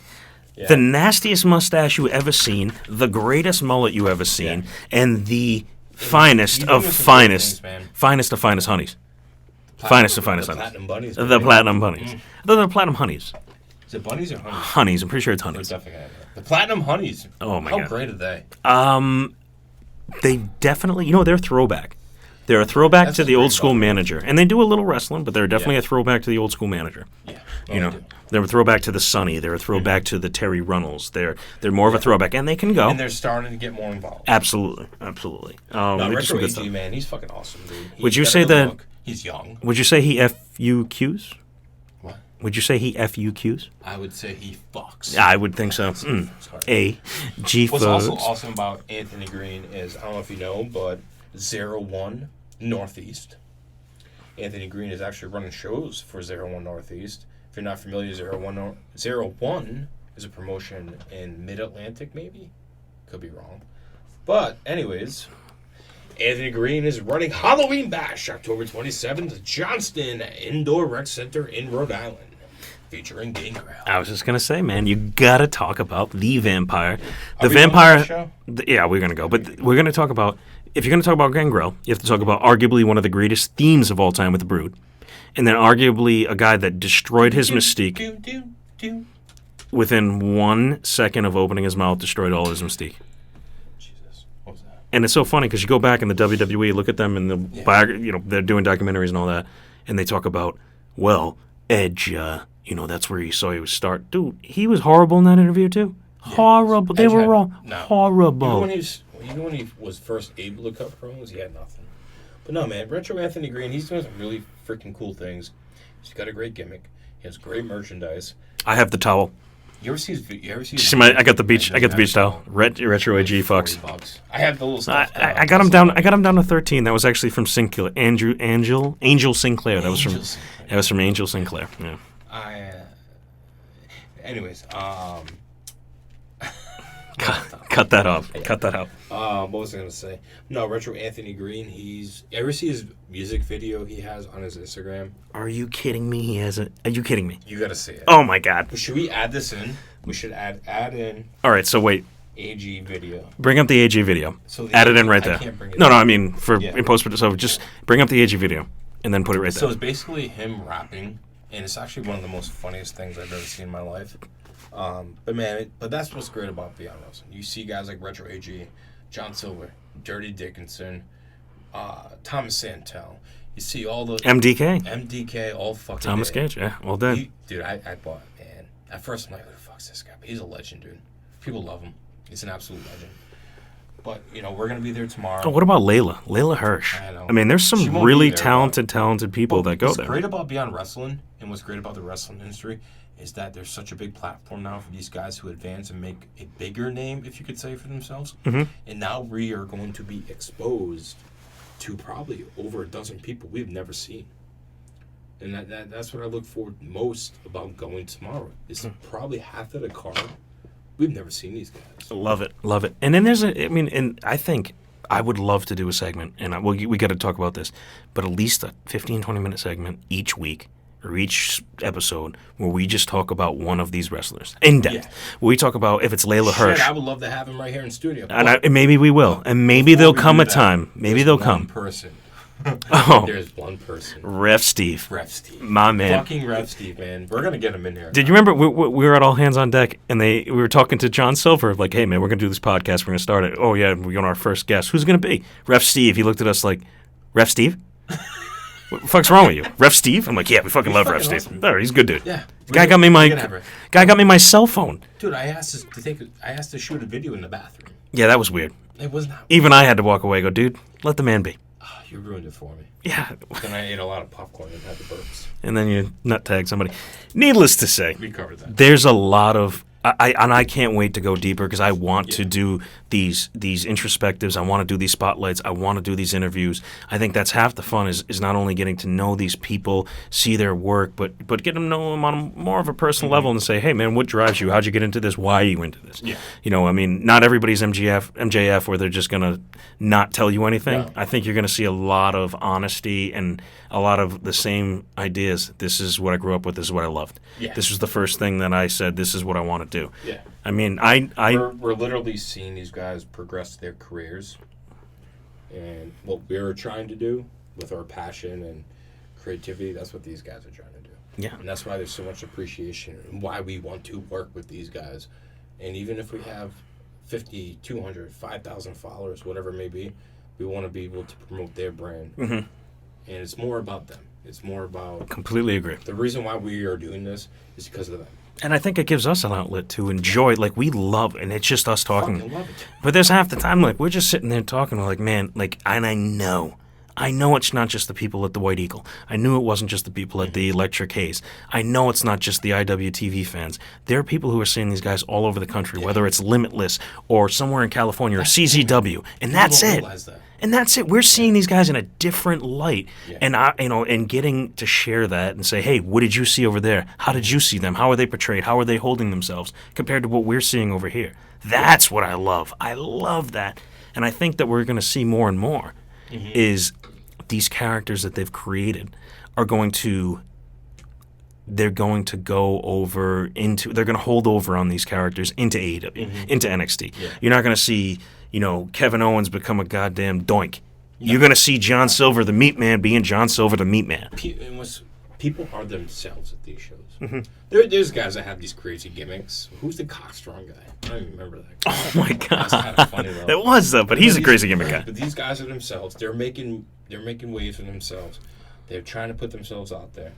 Yeah. The nastiest mustache you ever seen, the greatest mullet you ever seen, and the finest He's of doing some finest, great things, man. finest of finest honeys. Finest of finest the honeys. Platinum Bunnies. The platinum bunnies. The platinum honeys. Is it bunnies or honeys? Honeys. I'm pretty sure it's They're honeys. definitely gonna have that. The Platinum Honeys. Oh, my How God. great are they? They definitely, they're a throwback. They're a throwback That's to just the old great school about them. manager. And they do a little wrestling, but they're definitely Yeah. a throwback to the old school manager. Yeah. You know, they're a throwback to the Sonny. They're a throwback to the Terry Runnels. They're more of a throwback, and they can go. And they're starting to get more involved. Absolutely. No, They do some Retro good AG, stuff. man, he's fucking awesome, dude. Would you He's got say a good that- look. He's young? Would you say he FUQs? What? Would you say he FUQs? I would say he fucks. I would think so. Sorry. A. G. What's also Fucks. awesome about Anthony Green is, I don't know if you know, but 01 Northeast. Anthony Green is actually running shows for 01 Northeast. If you're not familiar, 01 is a promotion in Mid-Atlantic, maybe? Could be wrong. But, anyways, Anthony Green is running Halloween Bash October 27th, Johnston Indoor Rec Center in Rhode Island, featuring Gangrel. I was just gonna say, man, you gotta talk about the vampire. The Are we going to vampire. the show? Yeah, we're gonna go, but we're gonna talk about. If you're gonna talk about Gangrel, you have to talk about arguably one of the greatest themes of all time with the Brood, and then arguably a guy that destroyed his mystique Do. within 1 second of opening his mouth, destroyed all his mystique. Jesus. What was that? And it's so funny because you go back in the WWE, look at them in the they're doing documentaries and all that, and they talk about, well, Edge, that's where you saw he would start. Dude, he was horrible in that interview too. Horrible. They Edge were had- wrong. no. Horrible. Even when he was first able to cut promos, he had nothing. But no, man, Retro Anthony Green, he's doing some really freaking cool things. He's got a great gimmick. He has great merchandise. I have the towel. You ever see his? I got the beach towel. Retro AG fucks. $40. I have the little stuff. I got him down. I got him down to 13. That was actually from Sinclair. Angel Sinclair. That was from. Angel Sinclair. That was from Angel Sinclair. Yeah. Anyways, Cut that off. Cut that out. what was I gonna say? No, Retro Anthony Green. Ever see his music video he has on his Instagram? Are you kidding me? He has it. Are you kidding me? You gotta see it. Oh my God. Should we add this in? We should add in All right. So wait. AG video. Bring up the AG video. So Add it in right I there. can't bring it No, up. I mean for Yeah. in post. So just bring up the AG video and then put it right So there. it's basically him rapping, and it's actually one of the most funniest things I've ever seen in my life. But that's what's great about Beyond Wrestling. You see guys like Retro AG, John Silver, Dirty Dickinson, Thomas Santel. You see all the MDK. all fucking Thomas day. Gage. Yeah. Well done. Dude, I bought, man. At first I'm like, who the fuck's this guy? But he's a legend, dude. People love him. He's an absolute legend. But, we're going to be there tomorrow. Oh, what about Layla Hirsch? I know. I mean, there's She some won't really be there, talented people that go What's there. great about Beyond Wrestling and what's great about the wrestling industry is that there's such a big platform now for these guys who advance and make a bigger name, if you could say, for themselves. Mm-hmm. And now we are going to be exposed to probably over a dozen people we've never seen. And that's what I look forward most about going tomorrow. Is probably half of the card. We've never seen these guys. Love it. And then and I think I would love to do a segment, and we got to talk about this, but at least a 15, 20-minute segment each week or each episode where we just talk about one of these wrestlers in depth. Yeah. We talk about if it's Layla Hirsch. I would love to have him right here in studio. And maybe we will. And maybe Before there'll we come do a that, time. Maybe there's they'll one come. person. Oh, There's one person. Ref Steve. Ref Steve. My man. Fucking Ref Steve, man. We're going to get him in here. Did you remember we were at All Hands on Deck, and we were talking to John Silver, like, hey, man, we're going to do this podcast. We're going to start it. Oh, yeah, we're going to our first guest. Who's going to be? Ref Steve. He looked at us like, Ref Steve? What the fuck's wrong with you? Ref Steve? I'm like, yeah, we fucking love Ref fucking Steve. awesome. No, he's a good dude. Yeah. Guy got me my cell phone. Dude, I asked to shoot a video in the bathroom. Yeah, that was weird. It was not. Even I had to walk away. Go, dude, let the man be. Oh, you ruined it for me. Yeah. Then I ate a lot of popcorn and had the burps. And then you nut tag somebody. Needless to say, We covered that. there's a lot of I can't wait to go deeper because I want to do these introspectives. I want to do these spotlights. I want to do these interviews. I think that's half the fun is not only getting to know these people, see their work, but get to know them on more of a personal level and say, hey man, what drives you? How'd you get into this? Why are you into this? Yeah. You know, I mean, not everybody's MJF where they're just gonna not tell you anything. No. I think you're gonna see a lot of honesty and a lot of the same ideas. This is what I grew up with. This is what I loved. Yeah. This was the first thing that I said. This is what I want to do. Yeah. I mean, We're literally seeing these guys progress their careers, and what we're trying to do with our passion and creativity, that's what these guys are trying to do. Yeah. And that's why there's so much appreciation and why we want to work with these guys. And even if we have 50, 200, 5,000 followers, whatever it may be, we want to be able to promote their brand. Mm-hmm. And it's more about them. It's more about... Completely agree. The reason why we are doing this is because of them. And I think it gives us an outlet to enjoy. Like, we love, and it's just us talking. Fucking love it. But there's half the time, like, we're just sitting there talking. We're like, man, like, and I know it's not just the people at the White Eagle. I knew it wasn't just the people at the Electric Haze. I know it's not just the IWTV fans. There are people who are seeing these guys all over the country, whether it's Limitless or somewhere in California or CZW, and that's People don't it. realize that. And that's it. We're seeing these guys in a different light, Yeah. and and getting to share that and say, "Hey, what did you see over there? How did you see them? How are they portrayed? How are they holding themselves compared to what we're seeing over here?" That's what I love. I love that, and I think that we're going to see more and more is these characters that they've created are going to. They're going to go over into. They're going to hold over on these characters into AEW, into NXT. Yeah. You're not going to see. Kevin Owens become a goddamn doink. You're going to see John Silver, the Meat Man, being John Silver, the Meat Man. People are themselves at these shows. There's guys that have these crazy gimmicks. Who's the cockstrong guy? I don't even remember that guy. Oh, my God. That's kind of funny, though. It was, though, but he's a crazy gimmick guy. But these guys are themselves. They're making waves for themselves. They're trying to put themselves out there.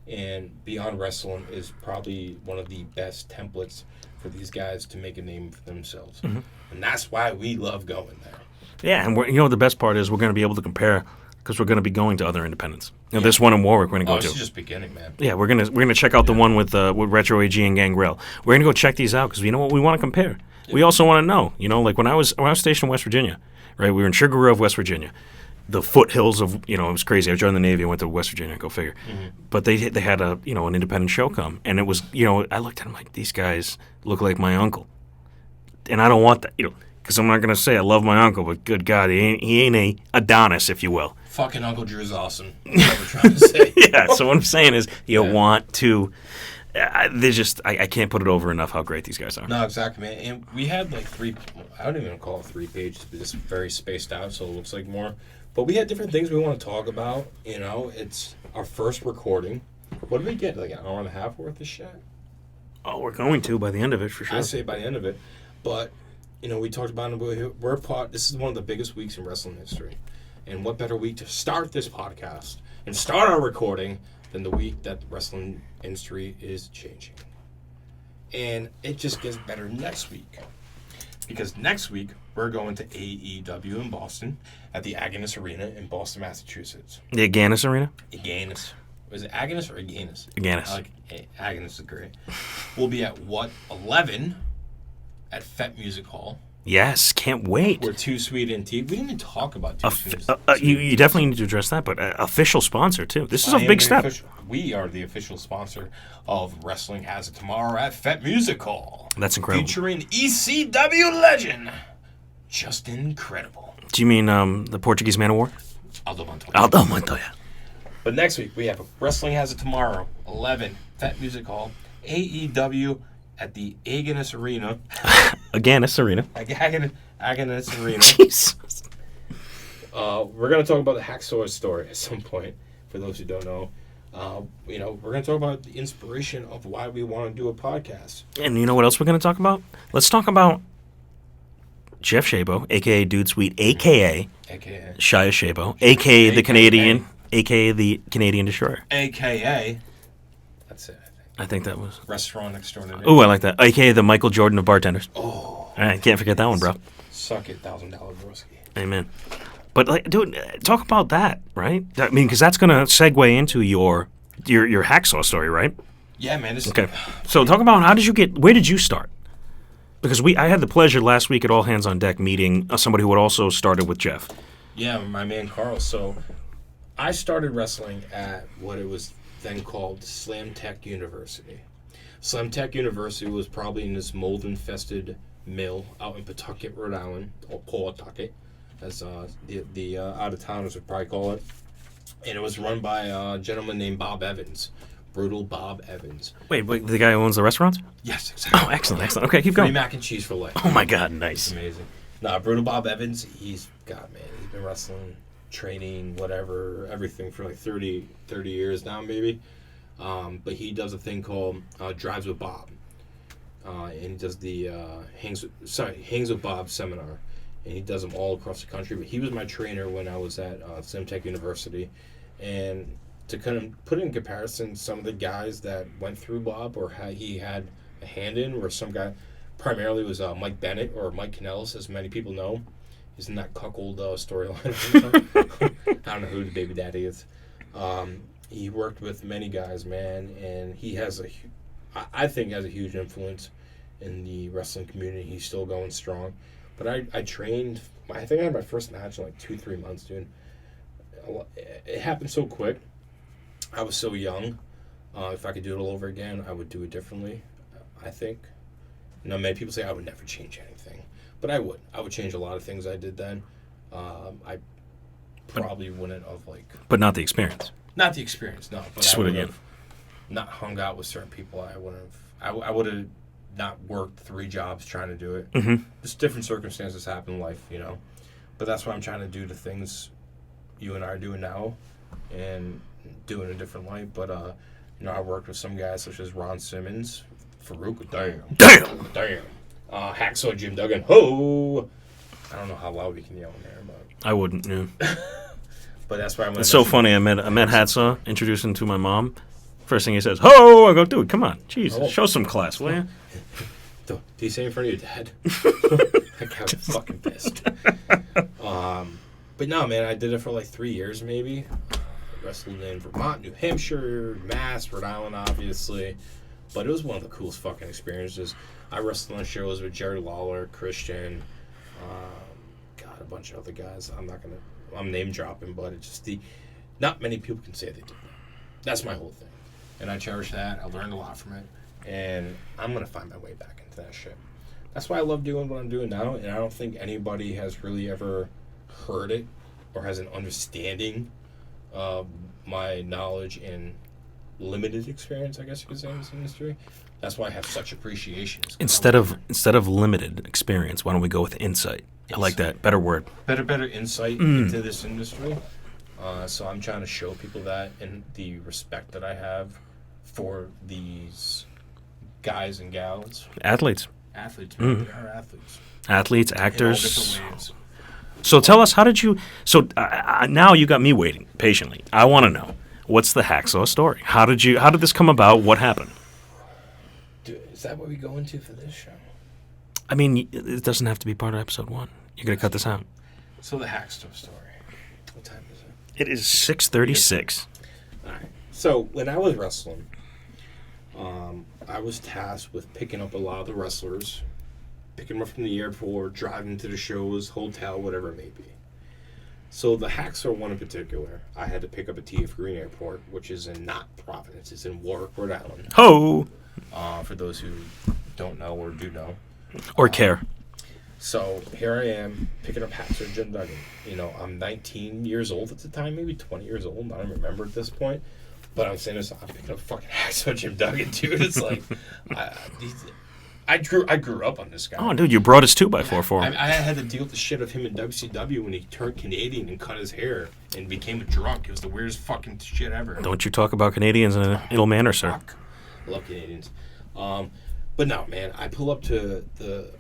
And Beyond Wrestling is probably one of the best templates for these guys to make a name for themselves. And that's why we love going there. Yeah, and the best part is we're going to be able to compare because we're going to be going to other independents. This one in Warwick we're going to go to. It's just beginning, man. Yeah, we're gonna check out the one with Retro AG and Gangrel. We're gonna go check these out because you know what, we want to compare. Yeah. We also want to know, like when I was stationed in West Virginia, right? We were in Sugar Grove, West Virginia, the foothills of it was crazy. I joined the Navy, I went to West Virginia, go figure. But they had a an independent show come, and it was I looked at them like, these guys look like my uncle, and I don't want that because I'm not gonna say I love my uncle, but good God, he ain't a Adonis, if you will. Fucking Uncle Drew's awesome. That's what we're trying to say. Yeah, so what I'm saying is you want to. I can't put it over enough how great these guys are. No, exactly, man. And we had like I don't even call it 3 pages, but it's very spaced out, so it looks like more. But we had different things we want to talk about. It's our first recording. What did we get? Like an hour and a half worth of shit? Oh, we're going to by the end of it for sure. I say by the end of it. But, we talked about it. This is one of the biggest weeks in wrestling history. And what better week to start this podcast and start our recording than the week that the wrestling industry is changing. And it just gets better next week. Because next week, we're going to AEW in Boston at the Agganis Arena in Boston, Massachusetts. The Agganis Arena? Agganis. Was it Agganis or Agganis? Agganis. Agganis is great. We'll be at 11 at FET Music Hall. Yes, can't wait. We're Too Sweet and Tea. We didn't even talk about Too Sweet. You definitely need to address that, but official sponsor, too. This is a big step. We are the official sponsor of Wrestling Has It Tomorrow at FET Music Hall. That's incredible. Featuring ECW legend, Justin Incredible. Do you mean the Portuguese Man of War? Aldo Montoya. Aldo Montoya. But next week, we have Wrestling Has It Tomorrow, 11, FET Music Hall, AEW at the Agganis Arena. Agganis Arena. Agganis Arena. Jesus. We're going to talk about the Hacksaw story at some point, for those who don't know. We're going to talk about the inspiration of why we want to do a podcast. And you know what else we're going to talk about? Let's talk about Jeff Shabo, a.k.a. Dude Sweet, a.k.a. Shia Shabo, a.k.a. the Canadian, a.k.a. the Canadian Destroyer. A.k.a. That's it, I think. I think that was. Restaurant extraordinaire. Oh, I like that. AKA the Michael Jordan of bartenders. Oh. All right, can't forget that one, bro. Suck it, $1,000 Broski. Amen. But like, dude, talk about that, right? I mean, because that's gonna segue into your hacksaw story, right? Yeah, man. Okay. So talk about where did you start? Because I had the pleasure last week at All Hands on Deck meeting somebody who had also started with Jeff. Yeah, my man Carl. So I started wrestling at what it was then called Slam Tech University. Slam Tech University was probably in this mold-infested mill out in Pawtucket, Rhode Island, or Pawtucket, as the out-of-towners would probably call it. And it was run by a gentleman named Bob Evans. Brutal Bob Evans. Wait, the guy who owns the restaurants? Yes, exactly. Oh, excellent. Okay, keep Free going. mac and cheese for life. Oh my God, nice. It's amazing. Nah, Brutal Bob Evans, he's been wrestling, training, whatever, everything for like 30 years now, maybe. But he does a thing called Drives with Bob. And he does the Hangs with Bob seminar. And he does them all across the country. But he was my trainer when I was at Slam Tech University. And to kind of put in comparison some of the guys that went through Bob or he had a hand in, where some guy primarily was Mike Bennett or Mike Kanellis, as many people know. He's in that cuckold storyline. I don't know who the baby daddy is. He worked with many guys, man, and he has I think has a huge influence in the wrestling community. He's still going strong. But I trained, I think I had my first match in like 2-3 months, dude. It happened so quick. I was so young. If I could do it all over again, I would do it differently, I think. Many people say I would never change anything. But I would. I would change a lot of things I did then. I probably wouldn't have, like... But not the experience. Not the experience, no. But Just I would again. have not hung out with certain people. I would have not worked 3 jobs trying to do it. Mm-hmm. Just different circumstances happen in life, But that's what I'm trying to do, the things you and I are doing now. And do in a different light, but I worked with some guys such as Ron Simmons, Farouk, damn, Hacksaw Jim Duggan, ho! I don't know how loud we can yell in there, but I wouldn't. Yeah. But that's why It's so funny. I met Hacksaw, introduced him to my mom. First thing he says, "Ho!" I go, "Dude, come on, Jesus, show some class, will you?" Do you say in front of your dad? That guy was fucking pissed. But no, man, I did it for like 3 years, maybe. Wrestled in Vermont, New Hampshire, Mass, Rhode Island, obviously. But it was one of the coolest fucking experiences. I wrestled on shows with Jerry Lawler, Christian, a bunch of other guys. I'm name dropping, but it's just not many people can say they did that. That's my whole thing. And I cherish that. I learned a lot from it. And I'm going to find my way back into that shit. That's why I love doing what I'm doing now. And I don't think anybody has really ever heard it or has an understanding my knowledge and limited experience, I guess you could say, in this industry. That's why I have such appreciation. Instead of limited experience, why don't we go with insight? I like that. Better word. Better insight into this industry. So I'm trying to show people that and the respect that I have for these guys and gals. Athletes. Athletes, man. They are athletes. Athletes, In all actors. different ways. So tell us, how did you... So now you got me waiting patiently. I want to know, what's the Hacksaw story? How did this come about? What happened? Dude, is that what we go into for this show? I mean, it doesn't have to be part of episode 1. You're going to cut this out. So the Hacksaw story. What time is it? It is 6:36. All right. So when I was wrestling, I was tasked with picking up a lot of the wrestlers, picking them up from the airport, driving to the shows, hotel, whatever it may be. So the Hacksaw one in particular, I had to pick up at TF Green Airport, which is in not Providence, it's in Warwick, Rhode Island. Ho! For those who don't know or do know. Or care. So here I am picking up Hacksaw Jim Duggan. I'm 19 years old at the time, maybe 20 years old. I don't remember at this point. But I'm saying this, I'm picking up fucking Hacksaw Jim Duggan, dude. It's like, I grew up on this guy. Oh, dude, you brought his 2x4 for him. I had to deal with the shit of him in WCW when he turned Canadian and cut his hair and became a drunk. It was the weirdest fucking shit ever. Don't you talk about Canadians in an ill manner, sir. Fuck. I love Canadians. But no, man, I pull up to the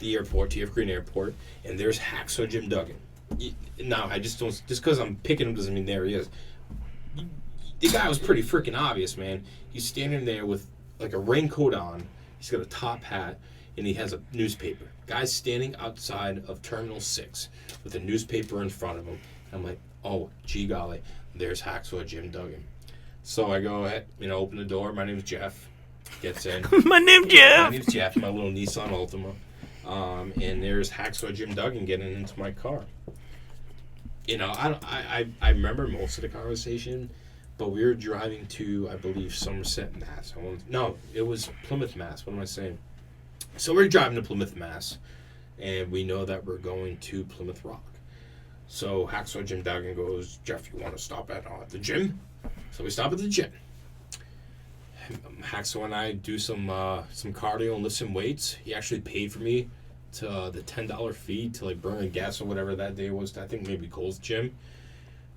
airport, TF Green Airport, and there's Hacksaw Jim Duggan. Now, I just don't, just because I'm picking him doesn't mean there he is. the guy was pretty freaking obvious, man. He's standing there with like a raincoat on. He's got a top hat, and he has a newspaper. Guy's standing outside of Terminal 6 with a newspaper in front of him. I'm like, oh, gee golly, there's Hacksaw Jim Duggan. So I go ahead, open the door. My name's Jeff. Gets in. My name's Jeff. My name's Jeff, my little Nissan Altima. And there's Hacksaw Jim Duggan getting into my car. I remember most of the conversation, but we were driving to, I believe, Somerset, Mass. No, it was Plymouth, Mass. What am I saying? So we're driving to Plymouth, Mass, and we know that we're going to Plymouth Rock. So Hacksaw Jim Duggan goes, Jeff, you want to stop at the gym? So we stop at the gym. Hacksaw and I do some cardio and lift some weights. He actually paid for me to the $10 fee to like burn gas or whatever that day was. I think maybe Cole's gym.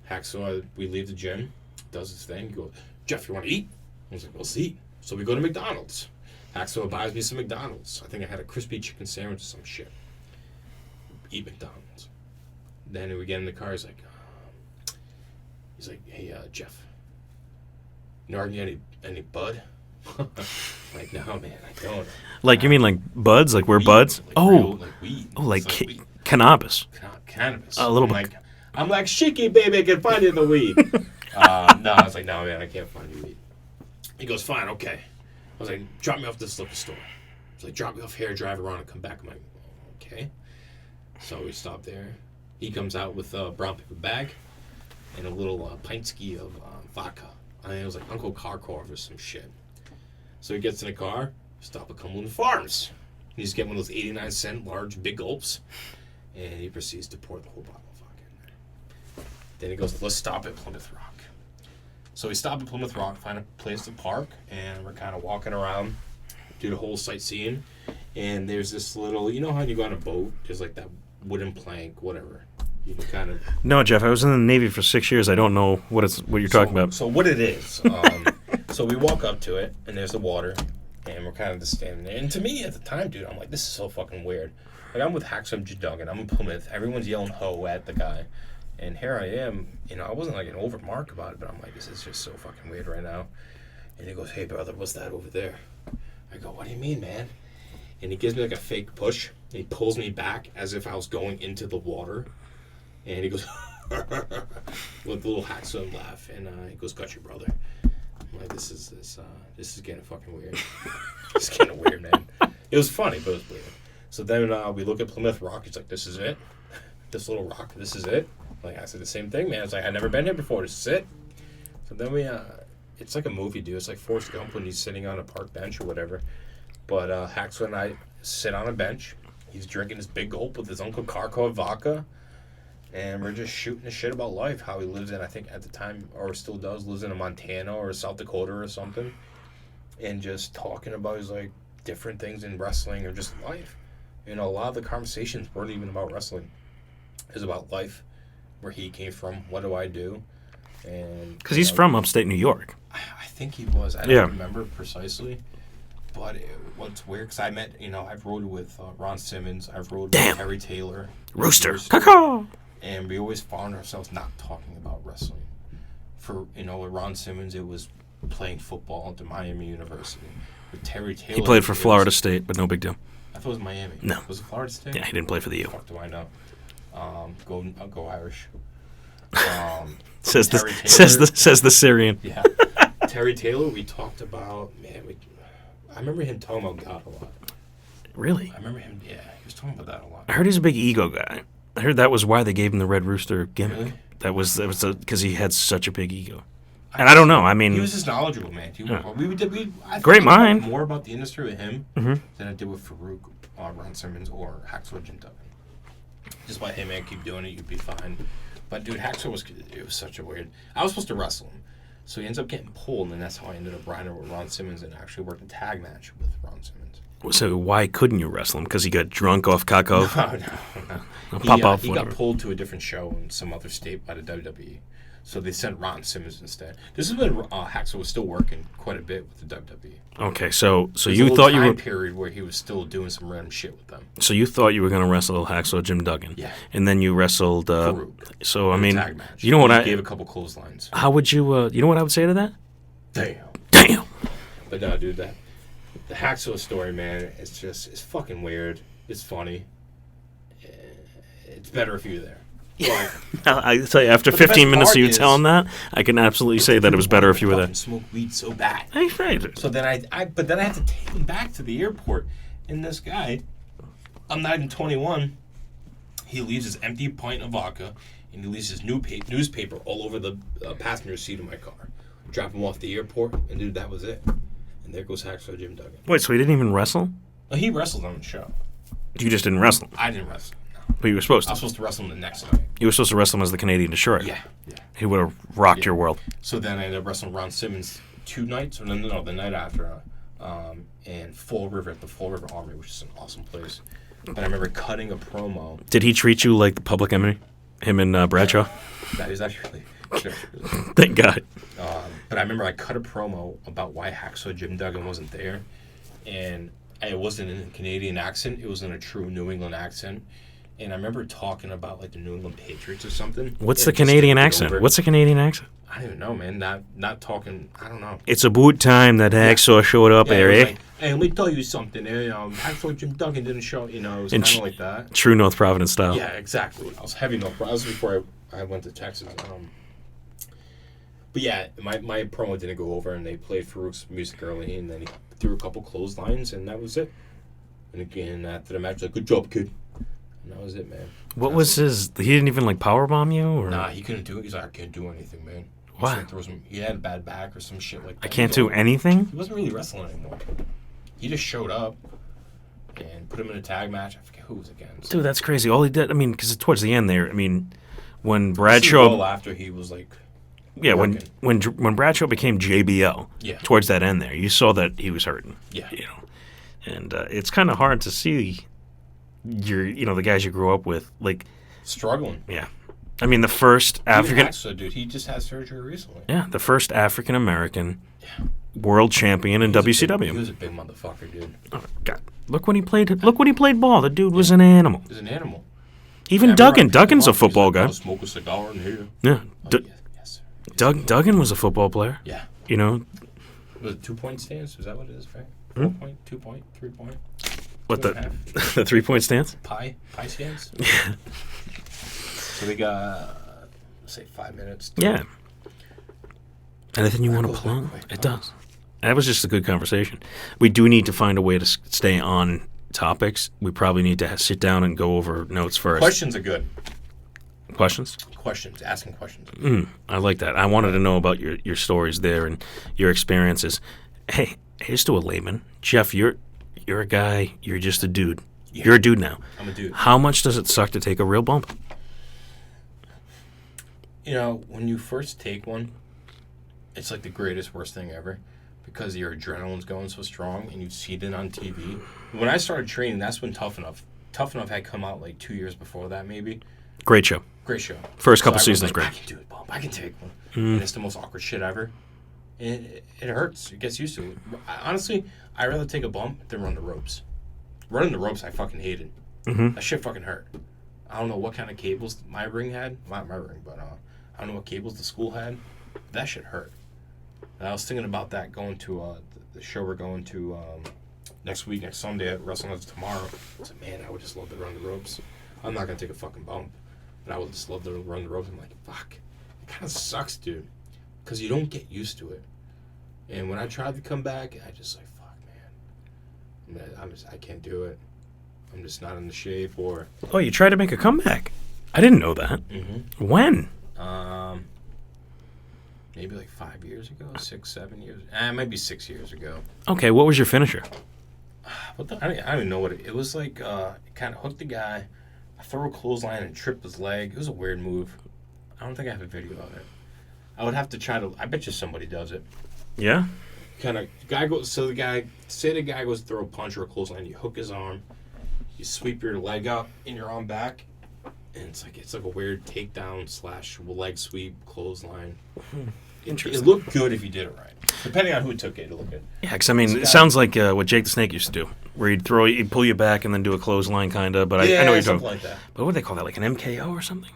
Hacksaw, we leave the gym, does his thing. He goes, Jeff, you want to eat? I was like, let's eat. So we go to McDonald's. Hacksaw buys me some McDonald's. I think I had a crispy chicken sandwich or some shit. Eat McDonald's. Then we get in the car. He's like, hey, Jeff, are you any bud? Like, no, man, I don't. Like, you mean like buds? Like we're buds? Like oh, real, like weed. like weed. Cannabis. Cannabis. A little bit. I'm like, Shiki, baby, I can find you the weed. No, I was like, no, man, I can't find you weed. He goes, fine, okay. I was like, drop me off at this liquor store. He's like, drop me off here, drive around, and come back. I'm like, okay. So we stop there. He comes out with a brown paper bag and a little pint ski of vodka. I think it was like Uncle Karkov or some shit. So he gets in the car, stop at Cumberland Farms. He's getting one of those 89-cent large big gulps, and he proceeds to pour the whole bottle of vodka in there. Then he goes, let's stop at Plymouth Rock. So we stop at Plymouth Rock, find a place to park, and we're kind of walking around, do the whole sightseeing. And there's this little, you know how you go on a boat, there's like that wooden plank, whatever. You can kind of... No, Jeff, I was in the Navy for 6 years. I don't know what you're talking about. So what it is, so we walk up to it, and there's the water, and we're kind of just standing there. And to me, at the time, dude, I'm like, this is so fucking weird. Like, I'm with Hacksaw Jim Duggan, I'm in Plymouth, everyone's yelling ho at the guy. And here I am, I wasn't like an over mark about it, but I'm like, this is just so fucking weird right now. And he goes, hey, brother, what's that over there? I go, what do you mean, man? And he gives me like a fake push. And he pulls me back as if I was going into the water. And he goes, with a little Hacksaw laugh. And he goes, got your brother. I'm like, this is getting fucking weird. This is getting weird, man. It was funny, but it was weird. So then we look at Plymouth Rock. He's like, this is it? This little rock, this is it? Like, I said the same thing, man. It's like, I've never been here before. This is it. So then it's like a movie, dude. It's like Forrest Gump when he's sitting on a park bench or whatever. But Hacksaw and I sit on a bench. He's drinking his big gulp with his Uncle Karkov vodka. And we're just shooting the shit about life. How he lives in, I think at the time, or still does, lives in Montana or South Dakota or something. And just talking about his, like, different things in wrestling or just life. A lot of the conversations weren't even about wrestling. It was about life, where he came from, what do I do, and... Because he's from upstate New York. I think he was. I don't remember precisely. But what's weird, because I met, I've rode with Ron Simmons, I've rode with Terry Taylor. Rooster. Caw-caw. And we always found ourselves not talking about wrestling. For, with Ron Simmons, it was playing football at the Miami University. With Terry Taylor... He played for Florida State, but no big deal. I thought it was Miami. No. Was it Florida State? Yeah, he didn't play for the U. What the fuck do I know? Go Irish. says the Syrian. Yeah. Terry Taylor, we talked about, man, I remember him talking about God a lot. Really? I remember him, yeah, he was talking about that a lot. I heard he's a big ego guy. I heard that was why they gave him the Red Rooster gimmick. Really? That was because he had such a big ego. And I don't know. I mean, he was just knowledgeable, man. I great mind. More about the industry with him than I did with Farouk, Ron Simmons, or Hacksaw Jim Duggan. Just by, hey man, keep doing it, you'd be fine. But dude, Hacksaw was such a weird. I was supposed to wrestle him, so he ends up getting pulled, and that's how I ended up riding with Ron Simmons and actually worked a tag match with Ron Simmons. So why couldn't you wrestle him? Because he got drunk off Kakov? No. Pop off. He got pulled to a different show in some other state by the WWE. So they sent Ron Simmons instead. This is when Hacksaw was still working quite a bit with the WWE. Okay, so There's you a thought you time were period where he was still doing some random shit with them. so you thought you were going to wrestle Hacksaw Jim Duggan. Yeah. And then you wrestled. Farouk. So I In a mean, tag match. you know what He I gave a couple clotheslines. How would you? You know what I would say to that? Damn. Damn. But no, dude, the Hacksaw story, man, it's fucking weird. It's funny. It's better if you're there. Like, I tell you, after But the 15 best minutes of part you is- telling that, I can absolutely say that it was better if you were there. fucking smoke weed so bad. Hey, right. So then but then I had to take him back to the airport, and this guy, I'm not even 21. He leaves his empty pint of vodka, and he leaves his newspaper all over the passenger seat of my car. Drop him off the airport, and dude, that was it. And there goes Hacksaw Jim Duggan. Wait, so he didn't even wrestle? Well, he wrestled on the show. You just didn't wrestle, I didn't wrestle. but you were supposed I was to. supposed to wrestle him the next night. You were supposed to wrestle him as the Canadian Destroyer. Yeah. He would have rocked your world. So then I ended up wrestling Ron Simmons 2 nights, or no, the night after, and Fall River at the Fall River Armory, which is an awesome place. But I remember cutting a promo. Did he treat you like the public enemy? Him and Bradshaw? That is actually. Thank God. But I remember I cut a promo about why Hacksaw Jim Duggan wasn't there, and it wasn't in a Canadian accent; it was in a true New England accent. And I remember talking about like the New England Patriots or something. What's the and just Canadian skipped it accent? over. What's the Canadian accent? I don't even know, man. Not talking. I don't know. It's about time that Hacksaw showed up Yeah, it here, was eh? like, hey, let me tell you something. Hacksaw Jim Duggan didn't show. You know, it was And kind of like that. True North Providence style. Yeah, exactly. I was heavy North. That was before I went to Texas. But yeah, my promo didn't go over, and they played Farouk's music early, and then he threw a couple clotheslines, and that was it. And again, after the match, like, good job, kid. And that was it, man. What was his? He didn't even like powerbomb you, or Nah, he couldn't do it. He's like, I can't do anything, man. What? He had a bad back or some shit like that. I can't do anything. He wasn't really wrestling anymore. He just showed up and put him in a tag match. I forget who it was against. Dude, that's crazy. All he did, I mean, because towards the end there, I mean, when This is Bradshaw, well after he was like, yeah, working. when Bradshaw became JBL, Yeah. towards that end there, you saw that he was hurting. Yeah. You know, and it's kind of hard to see the guys you grew up with, like, struggling. yeah. I mean, the first African, So, dude, he just had surgery recently. yeah, the first African American world champion in He WCW. was a big motherfucker, dude. Oh, God, look when he played ball. The dude was an animal. He was an animal. Even Yeah, I Duggan. remember I picked Duggan's him a up. He's football like, guy. "I'll smoke a cigar in here. Yeah. Oh, yes, sir. Duggan was a football player. Yeah. You know, Was it 2-point stance? Is that what it is, right? Hmm? 4 point, 2 point, 3 point, what 2.5? the 3-point stance? Pie stance? So we got, say, 5 minutes. Yeah. Anything you That want to goes by plug? quick, It huh? does. That was just a good conversation. We do need to find a way to stay on topics. We probably need to sit down and go over notes first. Questions are good. Questions? Questions. Asking questions. I like that. I wanted to know about your stories there and your experiences. Hey, here's to a layman. Jeff, you're a guy. You're just a dude. Yeah. You're a dude now. I'm a dude. How much does it suck to take a real bump? You know, when you first take one, it's like the greatest, worst thing ever because your adrenaline's going so strong and you see it on TV. When I started training, that's when Tough Enough had come out like 2 years before that, maybe. Great show. Great show. First couple I was seasons, like, great. I can do it, bump. I can take one. And it's the most awkward shit ever. And it hurts. It gets used to it. Honestly, I'd rather take a bump than run the ropes. Running the ropes, I fucking hated. That shit fucking hurt. I don't know what kind of cables my ring had. Not my ring, but I don't know what cables the school had. That shit hurt. And I was thinking about that going to the show we're going to next Sunday at WrestleMania tomorrow. I said, man, I would just love to run the ropes. I'm not going to take a fucking bump. But I would just love to run the ropes. I'm like, fuck. It kind of sucks, dude. Because you don't get used to it. And when I tried to come back, I just like, fuck, man. I can't do it. I'm just not in the shape or... Oh, you tried to make a comeback. I didn't know that. When? Maybe like 5 years ago, 6, 7 years. It might be 6 years ago. Okay, what was your finisher? I don't even know what it was like. It kind of hooked the guy. I threw a clothesline and tripped his leg. It was a weird move. I don't think I have a video of it. I would have to try to. I bet you somebody does it. Yeah? Kind of the guy goes to throw a punch or a clothesline. You hook his arm. You sweep your leg up and your arm back, And it's like a weird takedown / leg sweep clothesline. Interesting. It looked good if you did it right. Depending on who took it, it looked good. Yeah, because I mean, it sounds like what Jake the Snake used to do, where he'd pull you back and then do a clothesline kind of. But I know what you're something talking. like that. But what do they call that? Like an MKO or something?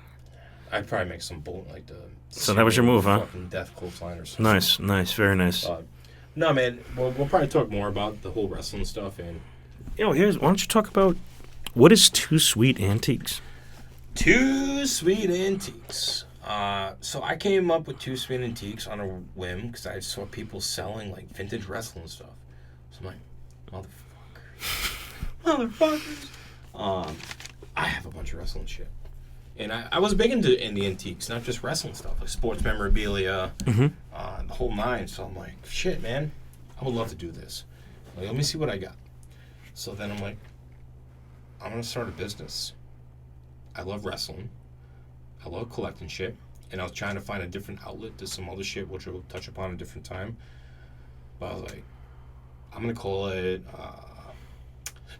I'd probably make some bull like the. So that was your move, huh? Fucking death clothesline or something. Nice, very nice. No, man. We'll probably talk more about the whole wrestling stuff and. Why don't you talk about what is Too Sweet Antiques? Too Sweet Antiques. So I came up with Too Sweet Antiques on a whim because I saw people selling like vintage wrestling stuff. So I'm like, motherfuckers. I have a bunch of wrestling shit, and I was big in the antiques, not just wrestling stuff, like sports memorabilia, the whole nine. So I'm like, shit, man, I would love to do this. Like, let me see what I got. So then I'm like, I'm gonna start a business. I love wrestling. I love collecting shit. And I was trying to find a different outlet to some other shit, which we'll touch upon a different time. But I was like, I'm going to call it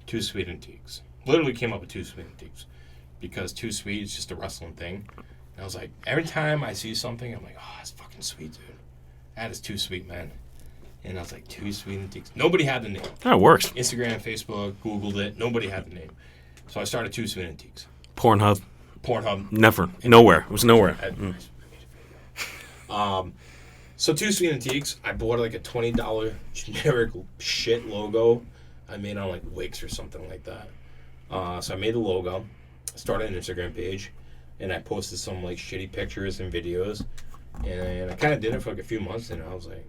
Too Sweet Antiques. Literally came up with Too Sweet Antiques. Because Too Sweet is just a wrestling thing. And I was like, every time I see something, I'm like, oh, that's fucking sweet, dude. That is too sweet, man. And I was like, Too Sweet Antiques. Nobody had the name. That works. Instagram, Facebook, Googled it. Nobody had the name. So I started Too Sweet Antiques. Pornhub. Never. Nowhere. It was nowhere. So Too Sweet Antiques, I bought like a $20 generic shit logo I made on like Wix or something like that. So I made the logo, started an Instagram page, and I posted some like shitty pictures and videos. And I kind of did it for like a few months, and I was like,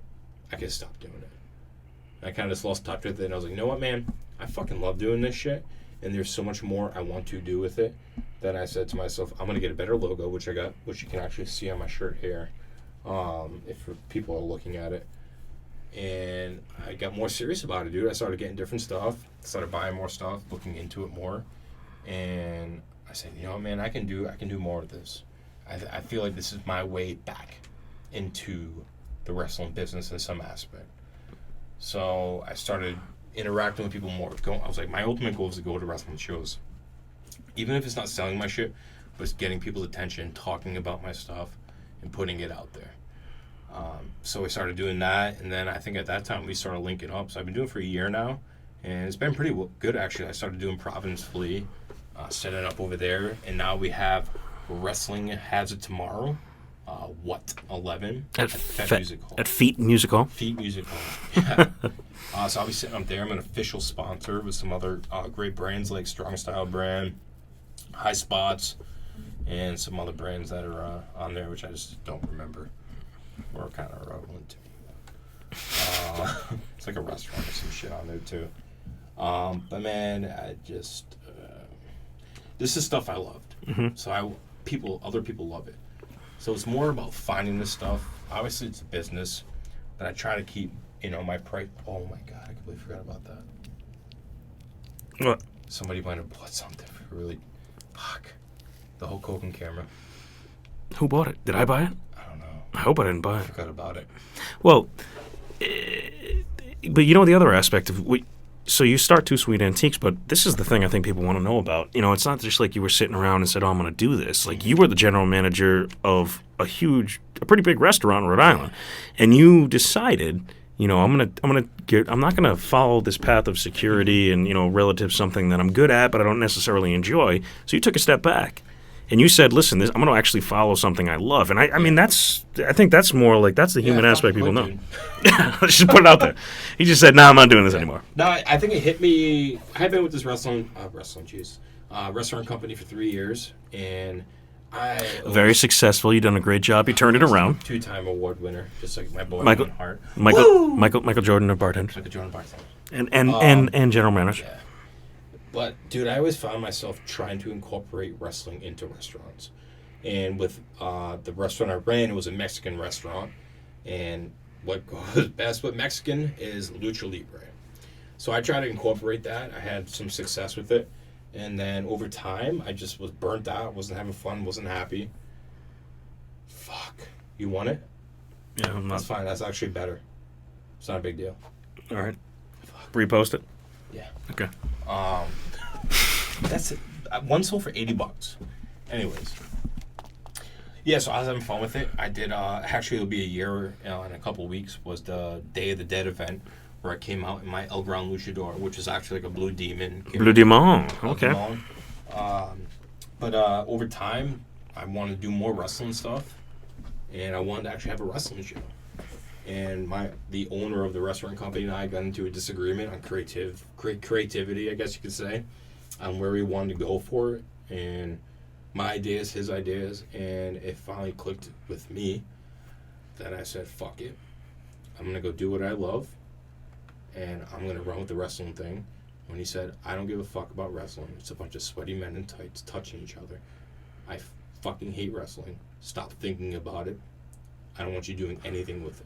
I can stop doing it. I kind of just lost touch with it, and I was like, you know what, man? I fucking love doing this shit, and there's so much more I want to do with it. Then I said to myself, I'm gonna get a better logo, which you can actually see on my shirt here, if people are looking at it. And I got more serious about it, dude. I started getting different stuff, started buying more stuff, looking into it more, and I said, you know, man, I can do more of this. I feel like this is my way back into the wrestling business in some aspect. So I started interacting with people more. I was like, my ultimate goal is to go to wrestling shows. Even if it's not selling my shit, but it's getting people's attention, talking about my stuff, and putting it out there. So we started doing that, and then I think at that time we started linking up. So I've been doing it for a year now, and it's been pretty good, actually. I started doing Providence Flea, setting up over there, and now we have Wrestling Has It Tomorrow, 11? At Music Hall. At Feet Music Hall? Feet Music Hall, yeah. So I'll be sitting up there. I'm an official sponsor with some other great brands like Strong Style Brand, High Spots, and some other brands that are on there, which I just don't remember. Or kind of irrelevant to me. It's like a restaurant or some shit on there too. But man, I just this is stuff I loved. So other people love it. So it's more about finding this stuff. Obviously, it's a business, but I try to keep my price. Oh my god, I completely forgot about that. What? Somebody might have bought something for really. Fuck. The Hulk Hogan camera. Who bought it? Did I buy it? I don't know. I hope I didn't buy I it. forgot about it. Well, but the other aspect of so you start Too Sweet Antiques, but this is the thing I think people want to know about. It's not just like you were sitting around and said, "Oh, I'm going to do this." Like you were the general manager of a pretty big restaurant in Rhode Island, and you decided, I'm not gonna follow this path of security and relative something that I'm good at, but I don't necessarily enjoy. So you took a step back. And you said, listen, I'm going to actually follow something I love. And I mean, I think that's more like, that's the human aspect people know. Let's just put it out there. He just said, I'm not doing this anymore. No, I think it hit me. I had been with this restaurant company for 3 years. And very successful. You've done a great job. You turned it around. 2-time award winner, just like my boy Michael Hart. Michael Jordan of bartenders. Michael Jordan bartender. And general manager. Yeah. But, dude, I always found myself trying to incorporate wrestling into restaurants. And with the restaurant I ran, it was a Mexican restaurant. And what goes best with Mexican is lucha libre. So I tried to incorporate that. I had some success with it. And then over time, I just was burnt out, wasn't having fun, wasn't happy. Fuck. You want it? Yeah, I'm not. That's fine. That's actually better. It's not a big deal. All right. Repost it? Yeah. Okay. That's it. One sold for $80. Anyways. Yeah, so I was having fun with it. I did, actually it'll be a year in a couple weeks, was the Day of the Dead event, where I came out in my El Gran Luchador, which is actually like a blue demon. Blue Demon, okay. Demon. But over time, I wanted to do more wrestling stuff, and I wanted to actually have a wrestling show. And the owner of the restaurant company and I got into a disagreement on creativity, I guess you could say, on where we wanted to go for it, and my ideas, his ideas, and it finally clicked with me. Then I said, fuck it. I'm going to go do what I love, and I'm going to run with the wrestling thing. When he said, I don't give a fuck about wrestling. It's a bunch of sweaty men in tights touching each other. I fucking hate wrestling. Stop thinking about it. I don't want you doing anything with it.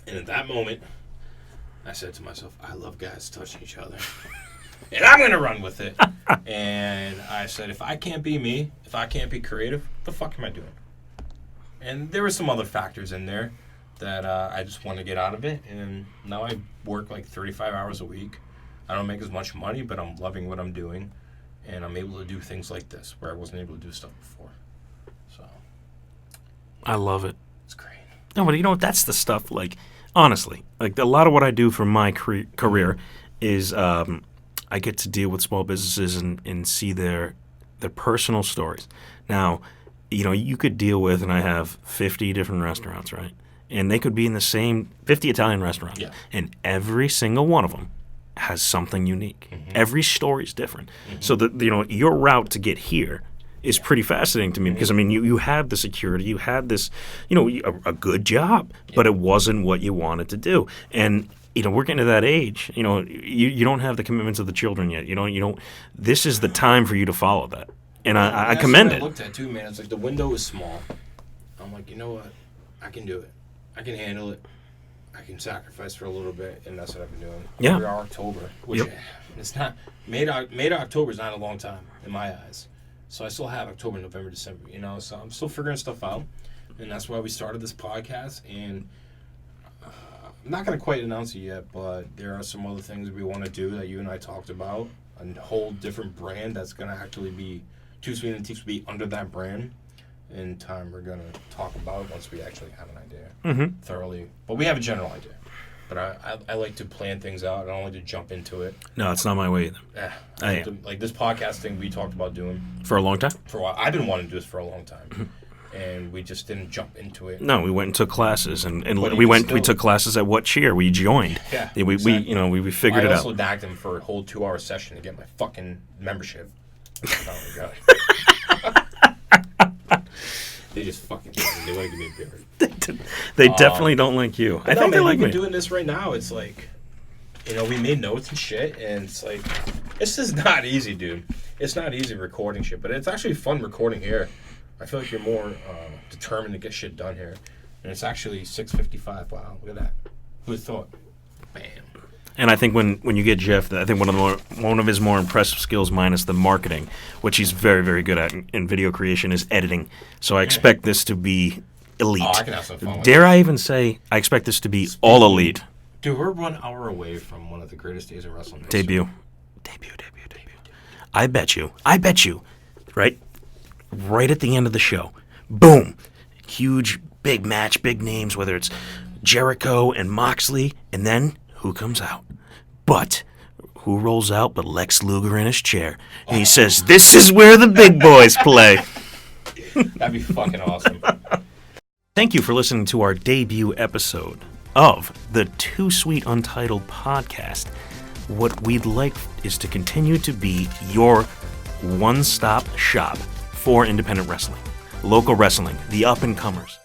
And at that moment, I said to myself, I love guys touching each other. And I'm going to run with it. And I said, if I can't be me, if I can't be creative, what the fuck am I doing? And there were some other factors in there that I just want to get out of it. And now I work like 35 hours a week. I don't make as much money, but I'm loving what I'm doing. And I'm able to do things like this, where I wasn't able to do stuff before. So. I love it. It's great. No, but you know what? That's the stuff, like, honestly, like a lot of what I do for my career is I get to deal with small businesses and see their personal stories. Now, you know, you could deal with, and I have 50 different restaurants, right? And they could be in the same 50 Italian restaurants. Yeah. And every single one of them has something unique. Mm-hmm. Every story is different. Mm-hmm. So, your route to get here is pretty fascinating to me because, I mean, you have the security, you had this, a good job, but it wasn't what you wanted to do. And, we're getting to that age, you don't have the commitments of the children yet. You don't, this is the time for you to follow that. And I commend it. I looked at too, man. It's like the window is small. I'm like, you know what? I can do it. I can handle it. I can sacrifice for a little bit, and that's what I've been doing. Yeah. We are October, which it's not, May to October is not a long time in my eyes. So I still have October, November, December, so I'm still figuring stuff out. And that's why we started this podcast. And I'm not going to quite announce it yet, but there are some other things we want to do that you and I talked about. A whole different brand that's going to actually be, Too Sweet Antiques will be under that brand. In time, we're going to talk about it once we actually have an idea thoroughly. But we have a general idea. But I like to plan things out. I don't like to jump into it. No, it's not my way either. Like this podcast thing we talked about doing. For a long time? For a while. I've been wanting to do this for a long time. And we just didn't jump into it. No, we went and took classes. And we took classes at what cheer we joined. Yeah, we figured it out. I also nagged him for a whole 2-hour session to get my fucking membership. Oh my God. They just fucking they want to give me a beer. They definitely don't like you. I think they like me. We're doing this right now. It's like, we made notes and shit, and it's like, it's just not easy, dude. It's not easy recording shit, but it's actually fun recording here. I feel like you're more determined to get shit done here, and it's actually 6:55. Wow, look at that. Who'd thought? Bam. And I think when you get Jeff, I think one of his more impressive skills, minus the marketing, which he's very, very good at in video creation, is editing. So I expect this to be elite. Oh, I can have some fun with Dare I even say I expect this to be all elite. Dude, we're 1 hour away from one of the greatest days of wrestling. Debut. I bet you, right at the end of the show, boom, huge, big match, big names, whether it's Jericho and Moxley, and then who comes out? But who rolls out but Lex Luger in his chair? And he says, "This is where the big boys play." That'd be fucking awesome. Thank you for listening to our debut episode of the Too Sweet Untitled podcast. What we'd like is to continue to be your one-stop shop for independent wrestling, local wrestling, the up-and-comers.